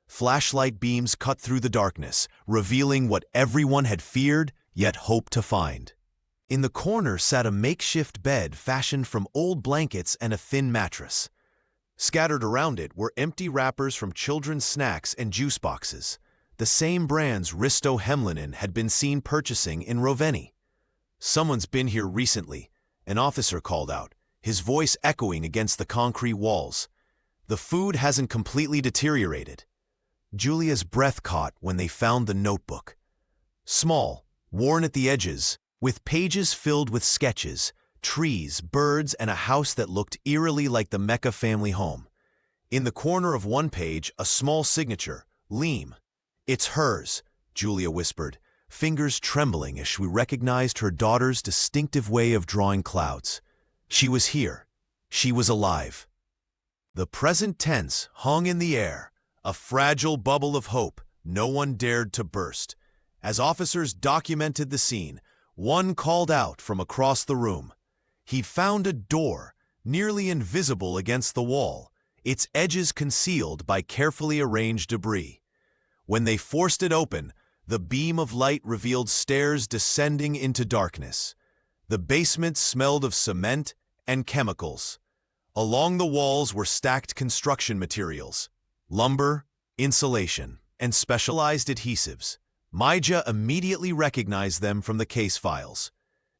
Flashlight beams cut through the darkness, revealing what everyone had feared yet hoped to find. In the corner sat a makeshift bed fashioned from old blankets and a thin mattress. Scattered around it were empty wrappers from children's snacks and juice boxes, the same brands Risto Hemlinen had been seen purchasing in Roveni. "Someone's been here recently," an officer called out, his voice echoing against the concrete walls. "The food hasn't completely deteriorated." Julia's breath caught when they found the notebook. Small, worn at the edges, with pages filled with sketches, trees, birds, and a house that looked eerily like the Mecca family home. In the corner of one page, a small signature, Leem. "It's hers," Julia whispered, fingers trembling as she recognized her daughter's distinctive way of drawing clouds. She was here. She was alive. The present tense hung in the air, a fragile bubble of hope no one dared to burst. As officers documented the scene, one called out from across the room. He'd found a door, nearly invisible against the wall, its edges concealed by carefully arranged debris. When they forced it open, the beam of light revealed stairs descending into darkness. The basement smelled of cement and chemicals. Along the walls were stacked construction materials, lumber, insulation, and specialized adhesives. Maja immediately recognized them from the case files.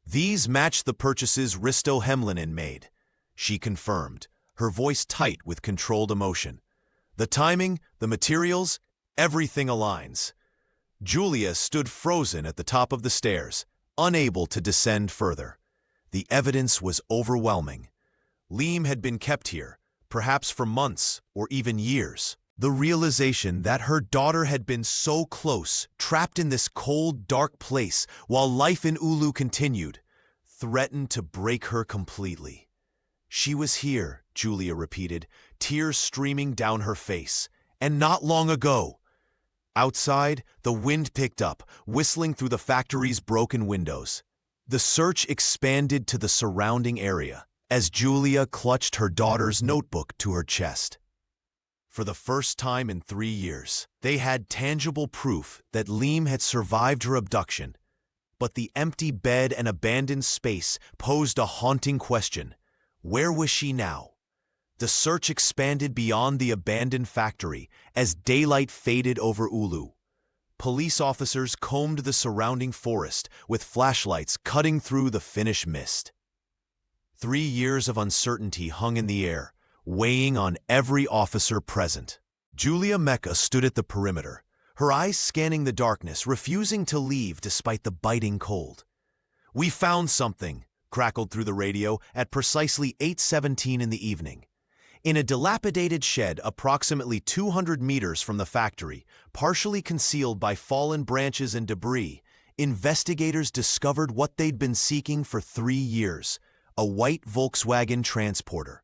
These matched the purchases Risto Hemlinen made. She confirmed, her voice tight with controlled emotion. The timing, the materials, everything aligns. Julia stood frozen at the top of the stairs, unable to descend further. The evidence was overwhelming. Leem had been kept here, perhaps for months or even years. The realization that her daughter had been so close, trapped in this cold, dark place while life in Oulu continued, threatened to break her completely. "She was here," Julia repeated, tears streaming down her face. "And not long ago." Outside, the wind picked up, whistling through the factory's broken windows. The search expanded to the surrounding area as Julia clutched her daughter's notebook to her chest. For the first time in 3 years, they had tangible proof that Leem had survived her abduction. But the empty bed and abandoned space posed a haunting question. Where was she now? The search expanded beyond the abandoned factory as daylight faded over Oulu. Police officers combed the surrounding forest with flashlights cutting through the Finnish mist. 3 years of uncertainty hung in the air, weighing on every officer present. Julia Mecca stood at the perimeter, her eyes scanning the darkness, refusing to leave despite the biting cold. "We found something," crackled through the radio at precisely 8:17 in the evening. In a dilapidated shed approximately 200 meters from the factory, partially concealed by fallen branches and debris, investigators discovered what they'd been seeking for 3 years, a white Volkswagen transporter.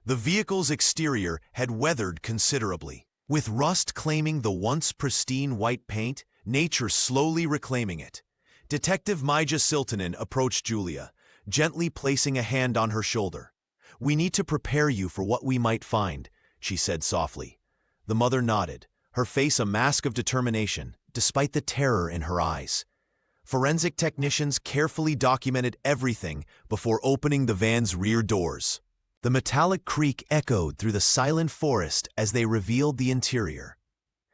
The vehicle's exterior had weathered considerably, with rust claiming the once pristine white paint, nature slowly reclaiming it. Detective Maja Siltanen approached Julia, gently placing a hand on her shoulder. "We need to prepare you for what we might find," she said softly. The mother nodded, her face a mask of determination, despite the terror in her eyes. Forensic technicians carefully documented everything before opening the van's rear doors. The metallic creak echoed through the silent forest as they revealed the interior.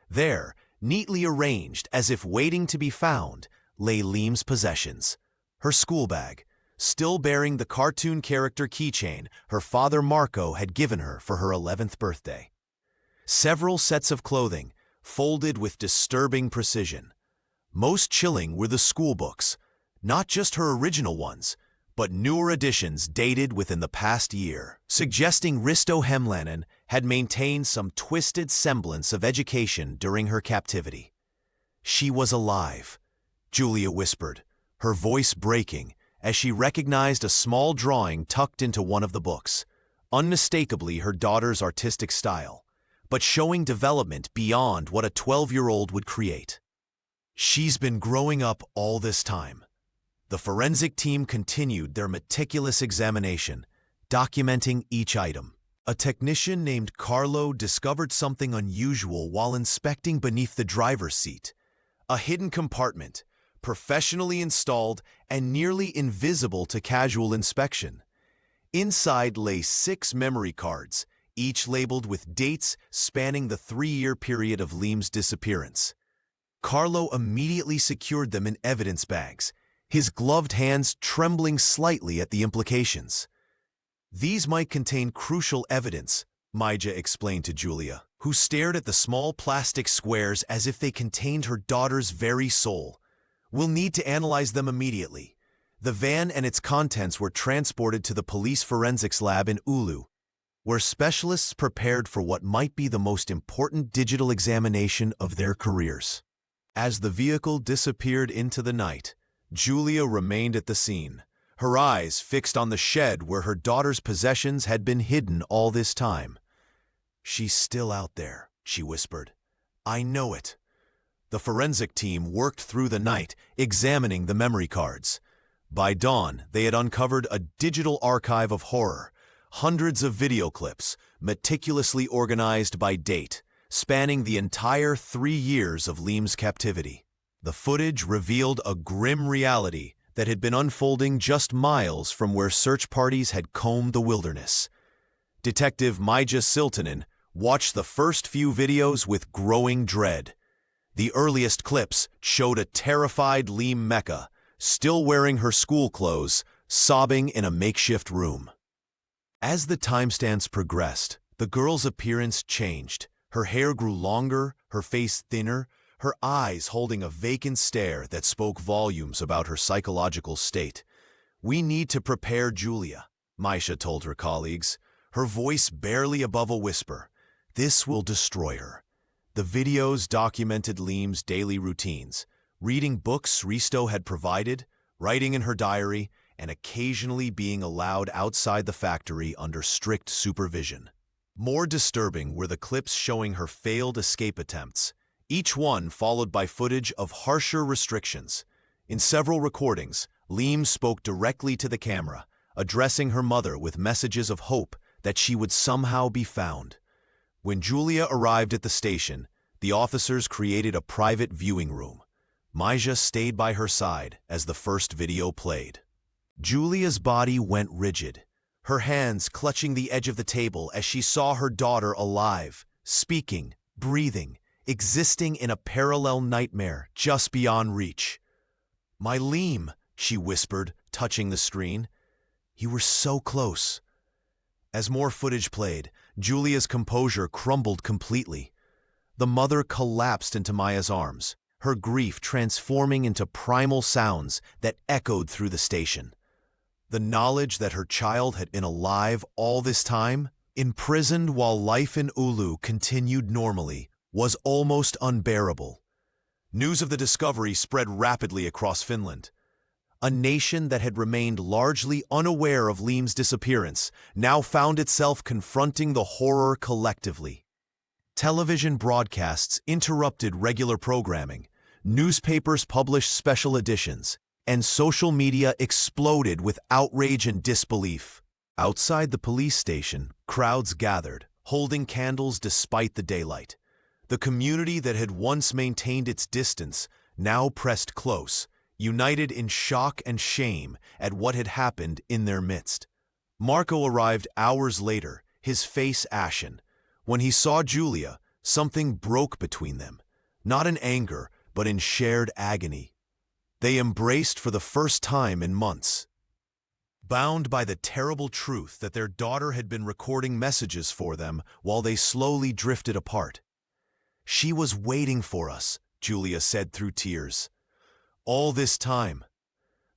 There, neatly arranged as if waiting to be found, lay Leem's possessions. Her school bag, still bearing the cartoon character keychain her father Marco had given her for her 11th birthday. Several sets of clothing, folded with disturbing precision. Most chilling were the school books, not just her original ones, but newer editions dated within the past year, suggesting Risto Hemlinen had maintained some twisted semblance of education during her captivity. "She was alive," Julia whispered, her voice breaking as she recognized a small drawing tucked into one of the books, unmistakably her daughter's artistic style, but showing development beyond what a 12-year-old would create. "She's been growing up all this time." The forensic team continued their meticulous examination, documenting each item. A technician named Carlo discovered something unusual while inspecting beneath the driver's seat. A hidden compartment, professionally installed and nearly invisible to casual inspection. Inside lay 6 memory cards, each labeled with dates spanning the 3-year period of Leem's disappearance. Carlo immediately secured them in evidence bags, his gloved hands trembling slightly at the implications. "These might contain crucial evidence," Maja explained to Julia, who stared at the small plastic squares as if they contained her daughter's very soul. "We'll need to analyze them immediately." The van and its contents were transported to the police forensics lab in Oulu. where specialists prepared for what might be the most important digital examination of their careers. As the vehicle disappeared into the night, Julia remained at the scene, her eyes fixed on the shed where her daughter's possessions had been hidden all this time. "She's still out there," she whispered. "I know it." The forensic team worked through the night, examining the memory cards. By dawn, they had uncovered a digital archive of horror, hundreds of video clips, meticulously organized by date, spanning the entire 3 years of Liam's captivity. The footage revealed a grim reality that had been unfolding just miles from where search parties had combed the wilderness. Detective Maija Siltanen watched the first few videos with growing dread. The earliest clips showed a terrified Liam Mecca, still wearing her school clothes, sobbing in a makeshift room. As the timestamps progressed, the girl's appearance changed. Her hair grew longer, her face thinner, her eyes holding a vacant stare that spoke volumes about her psychological state. "We need to prepare Julia," Maija told her colleagues, her voice barely above a whisper. "This will destroy her." The videos documented Liam's daily routines, reading books Risto had provided, writing in her diary, and occasionally being allowed outside the factory under strict supervision. More disturbing were the clips showing her failed escape attempts, each one followed by footage of harsher restrictions. In several recordings, Liam spoke directly to the camera, addressing her mother with messages of hope that she would somehow be found. When Julia arrived at the station, the officers created a private viewing room. Maija stayed by her side as the first video played. Julia's body went rigid, her hands clutching the edge of the table as she saw her daughter alive, speaking, breathing, existing in a parallel nightmare just beyond reach. "My Liam," she whispered, touching the screen. "You were so close." As more footage played, Julia's composure crumbled completely. The mother collapsed into Maija's arms, her grief transforming into primal sounds that echoed through the station. The knowledge that her child had been alive all this time, imprisoned while life in Oulu continued normally, was almost unbearable. News of the discovery spread rapidly across Finland. A nation that had remained largely unaware of Liam's disappearance now found itself confronting the horror collectively. Television broadcasts interrupted regular programming, newspapers published special editions, and social media exploded with outrage and disbelief. Outside the police station, crowds gathered, holding candles despite the daylight. The community that had once maintained its distance now pressed close, united in shock and shame at what had happened in their midst. Marco arrived hours later, his face ashen. When he saw Julia, something broke between them, not in anger, but in shared agony. They embraced for the first time in months. Bound by the terrible truth that their daughter had been recording messages for them while they slowly drifted apart. "She was waiting for us," Julia said through tears. All this time.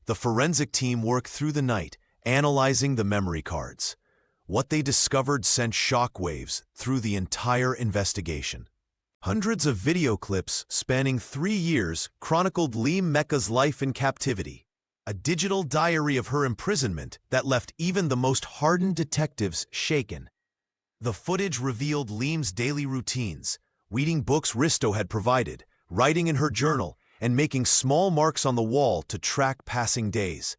The forensic team worked through the night, analyzing the memory cards. What they discovered sent shockwaves through the entire investigation. Hundreds of video clips spanning 3 years chronicled Liam Mecca's life in captivity, a digital diary of her imprisonment that left even the most hardened detectives shaken. The footage revealed Liam's daily routines, reading books Risto had provided, writing in her journal, and making small marks on the wall to track passing days.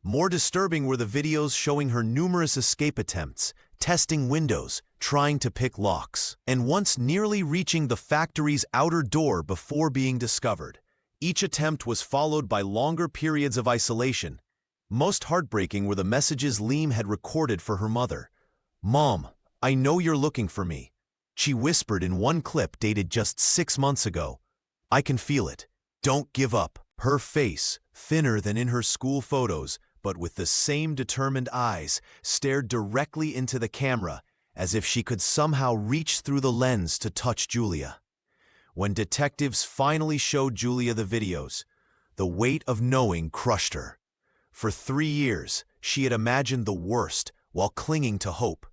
More disturbing were the videos showing her numerous escape attempts, testing windows, trying to pick locks, and once nearly reaching the factory's outer door before being discovered. Each attempt was followed by longer periods of isolation. Most heartbreaking were the messages Liam had recorded for her mother. "Mom, I know you're looking for me," she whispered in one clip dated just 6 months ago. "I can feel it. Don't give up." Her face, thinner than in her school photos, but with the same determined eyes, stared directly into the camera, as if she could somehow reach through the lens to touch Julia. When detectives finally showed Julia the videos, the weight of knowing crushed her. For 3 years, she had imagined the worst while clinging to hope.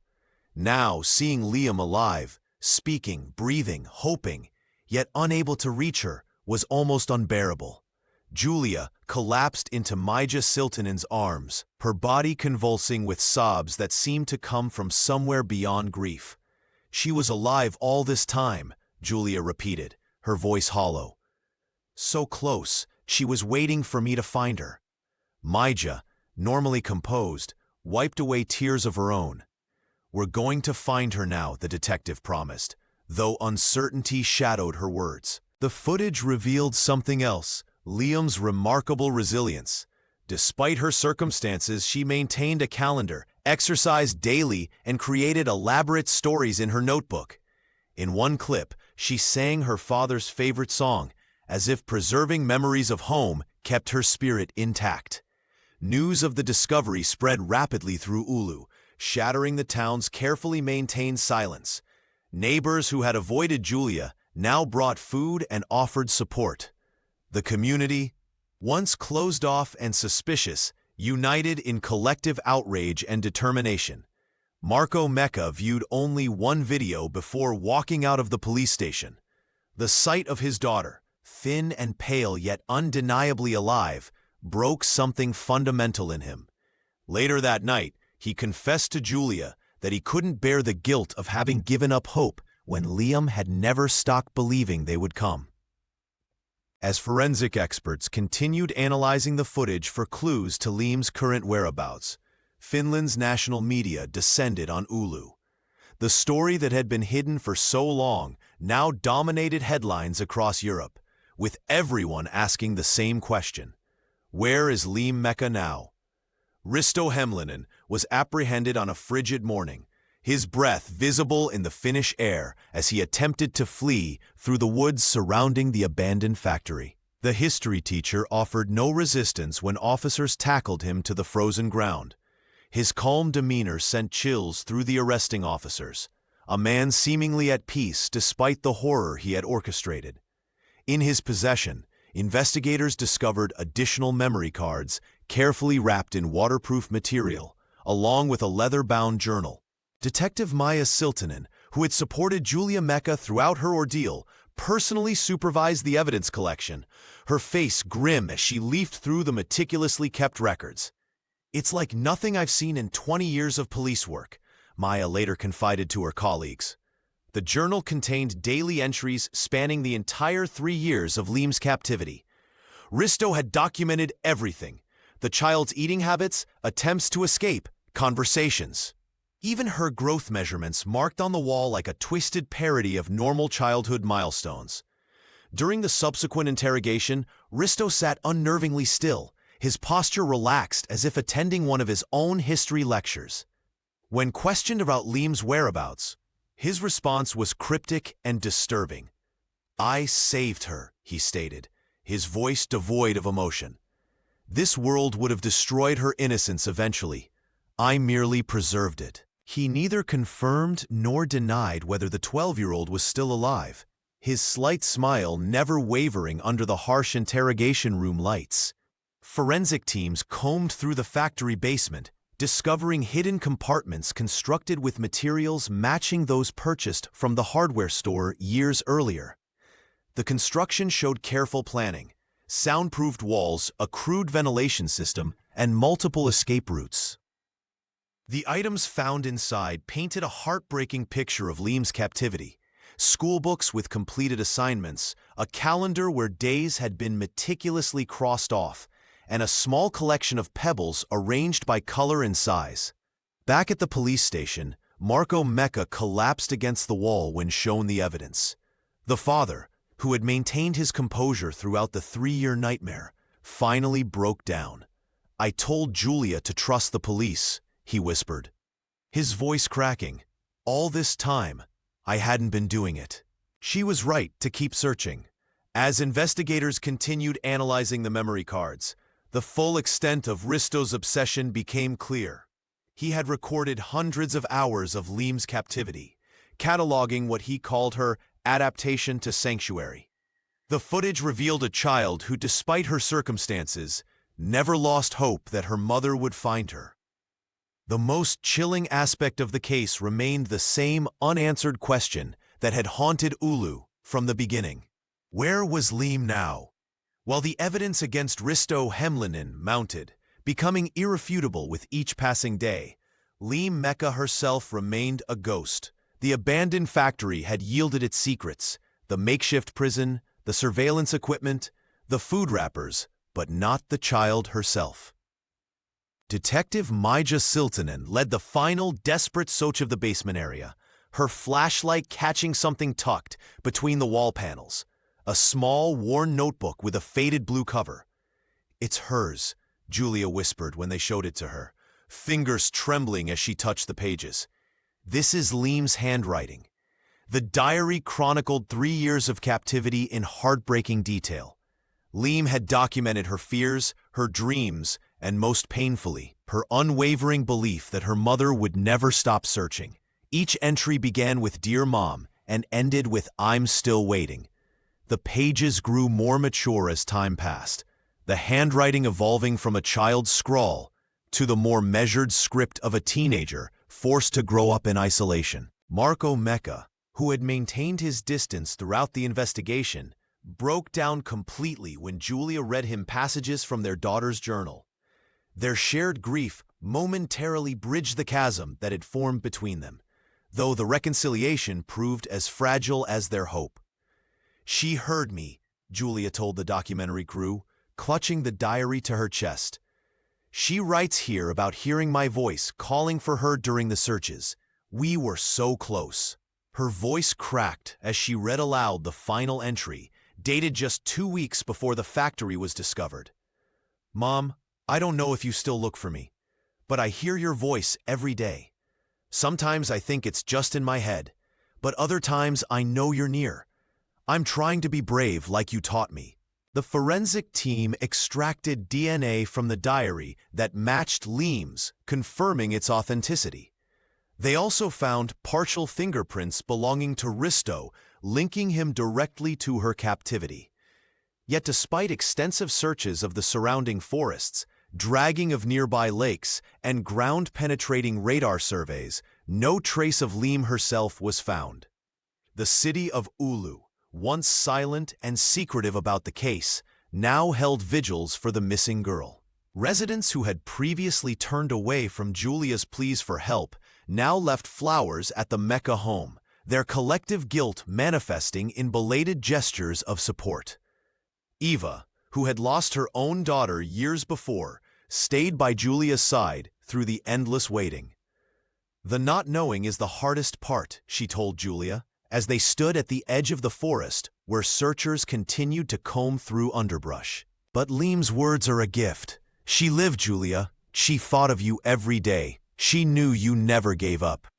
Now, seeing Liam alive, speaking, breathing, hoping, yet unable to reach her, was almost unbearable. Julia collapsed into Maja Siltonen's arms, her body convulsing with sobs that seemed to come from somewhere beyond grief. "She was alive all this time," Julia repeated, her voice hollow. "So close, she was waiting for me to find her." Maja, normally composed, wiped away tears of her own. "We're going to find her now," the detective promised, though uncertainty shadowed her words. The footage revealed something else: Liam's remarkable resilience. Despite her circumstances, she maintained a calendar, exercised daily, and created elaborate stories in her notebook. In one clip, she sang her father's favorite song, as if preserving memories of home kept her spirit intact. News of the discovery spread rapidly through Oulu, shattering the town's carefully maintained silence. Neighbors who had avoided Julia now brought food and offered support. The community, once closed off and suspicious, united in collective outrage and determination. Marco Mecca viewed only one video before walking out of the police station. The sight of his daughter, thin and pale yet undeniably alive, broke something fundamental in him. Later that night, he confessed to Julia that he couldn't bear the guilt of having given up hope when Liam had never stopped believing they would come. As forensic experts continued analyzing the footage for clues to Liam's current whereabouts, Finland's national media descended on Oulu. The story that had been hidden for so long now dominated headlines across Europe, with everyone asking the same question: where is Liam Mecca now? Risto Hemlinen was apprehended on a frigid morning, his breath visible in the Finnish air as he attempted to flee through the woods surrounding the abandoned factory. The history teacher offered no resistance when officers tackled him to the frozen ground. His calm demeanor sent chills through the arresting officers, a man seemingly at peace despite the horror he had orchestrated. In his possession, investigators discovered additional memory cards carefully wrapped in waterproof material, along with a leather-bound journal. Detective Maja Siltonen, who had supported Julia Mecca throughout her ordeal, personally supervised the evidence collection, her face grim as she leafed through the meticulously kept records. "It's like nothing I've seen in 20 years of police work," Maja later confided to her colleagues. The journal contained daily entries spanning the entire 3 years of Liam's captivity. Risto had documented everything: the child's eating habits, attempts to escape, conversations. Even her growth measurements marked on the wall like a twisted parody of normal childhood milestones. During the subsequent interrogation, Risto sat unnervingly still, his posture relaxed as if attending one of his own history lectures. When questioned about Liam's whereabouts, his response was cryptic and disturbing. "I saved her," he stated, his voice devoid of emotion. "This world would have destroyed her innocence eventually. I merely preserved it." He neither confirmed nor denied whether the 12-year-old was still alive, his slight smile never wavering under the harsh interrogation room lights. Forensic teams combed through the factory basement, discovering hidden compartments constructed with materials matching those purchased from the hardware store years earlier. The construction showed careful planning, soundproofed walls, a crude ventilation system, and multiple escape routes. The items found inside painted a heartbreaking picture of Liam's captivity: schoolbooks with completed assignments, a calendar where days had been meticulously crossed off, and a small collection of pebbles arranged by color and size. Back at the police station, Marco Mecca collapsed against the wall when shown the evidence. The father, who had maintained his composure throughout the 3-year nightmare, finally broke down. "I told Julia to trust the police," he whispered, his voice cracking. "All this time, I hadn't been doing it." She was right to keep searching. As investigators continued analyzing the memory cards, the full extent of Risto's obsession became clear. He had recorded hundreds of hours of Liam's captivity, cataloging what he called her adaptation to sanctuary. The footage revealed a child who, despite her circumstances, never lost hope that her mother would find her. The most chilling aspect of the case remained the same unanswered question that had haunted Ulu from the beginning. Where was Liam now? While the evidence against Risto Hemlinen mounted, becoming irrefutable with each passing day, Liam Mecca herself remained a ghost. The abandoned factory had yielded its secrets, the makeshift prison, the surveillance equipment, the food wrappers, but not the child herself. Detective Maija Siltanen led the final desperate search of the basement area, her flashlight catching something tucked between the wall panels, a small, worn notebook with a faded blue cover. "It's hers," Julia whispered when they showed it to her, fingers trembling as she touched the pages. "This is Liam's handwriting." The diary chronicled 3 years of captivity in heartbreaking detail. Liam had documented her fears, her dreams, and most painfully, her unwavering belief that her mother would never stop searching. Each entry began with "Dear Mom" and ended with "I'm still waiting." The pages grew more mature as time passed, the handwriting evolving from a child's scrawl to the more measured script of a teenager forced to grow up in isolation. Marco Mecca, who had maintained his distance throughout the investigation, broke down completely when Julia read him passages from their daughter's journal. Their shared grief momentarily bridged the chasm that had formed between them, though the reconciliation proved as fragile as their hope. "She heard me," Julia told the documentary crew, clutching the diary to her chest. "She writes here about hearing my voice calling for her during the searches. We were so close." Her voice cracked as she read aloud the final entry, dated just 2 weeks before the factory was discovered. "Mom, I don't know if you still look for me, but I hear your voice every day. Sometimes I think it's just in my head, but other times I know you're near. I'm trying to be brave like you taught me." The forensic team extracted DNA from the diary that matched Liam's, confirming its authenticity. They also found partial fingerprints belonging to Risto, linking him directly to her captivity. Yet despite extensive searches of the surrounding forests, dragging of nearby lakes, and ground-penetrating radar surveys, no trace of Liam herself was found. The city of Ulu, once silent and secretive about the case, now held vigils for the missing girl. Residents who had previously turned away from Julia's pleas for help now left flowers at the Mecca home, their collective guilt manifesting in belated gestures of support. Eva, who had lost her own daughter years before, stayed by Julia's side through the endless waiting. "The not knowing is the hardest part," she told Julia, as they stood at the edge of the forest where searchers continued to comb through underbrush. "But Liam's words are a gift. She lived, Julia. She thought of you every day. She knew you never gave up."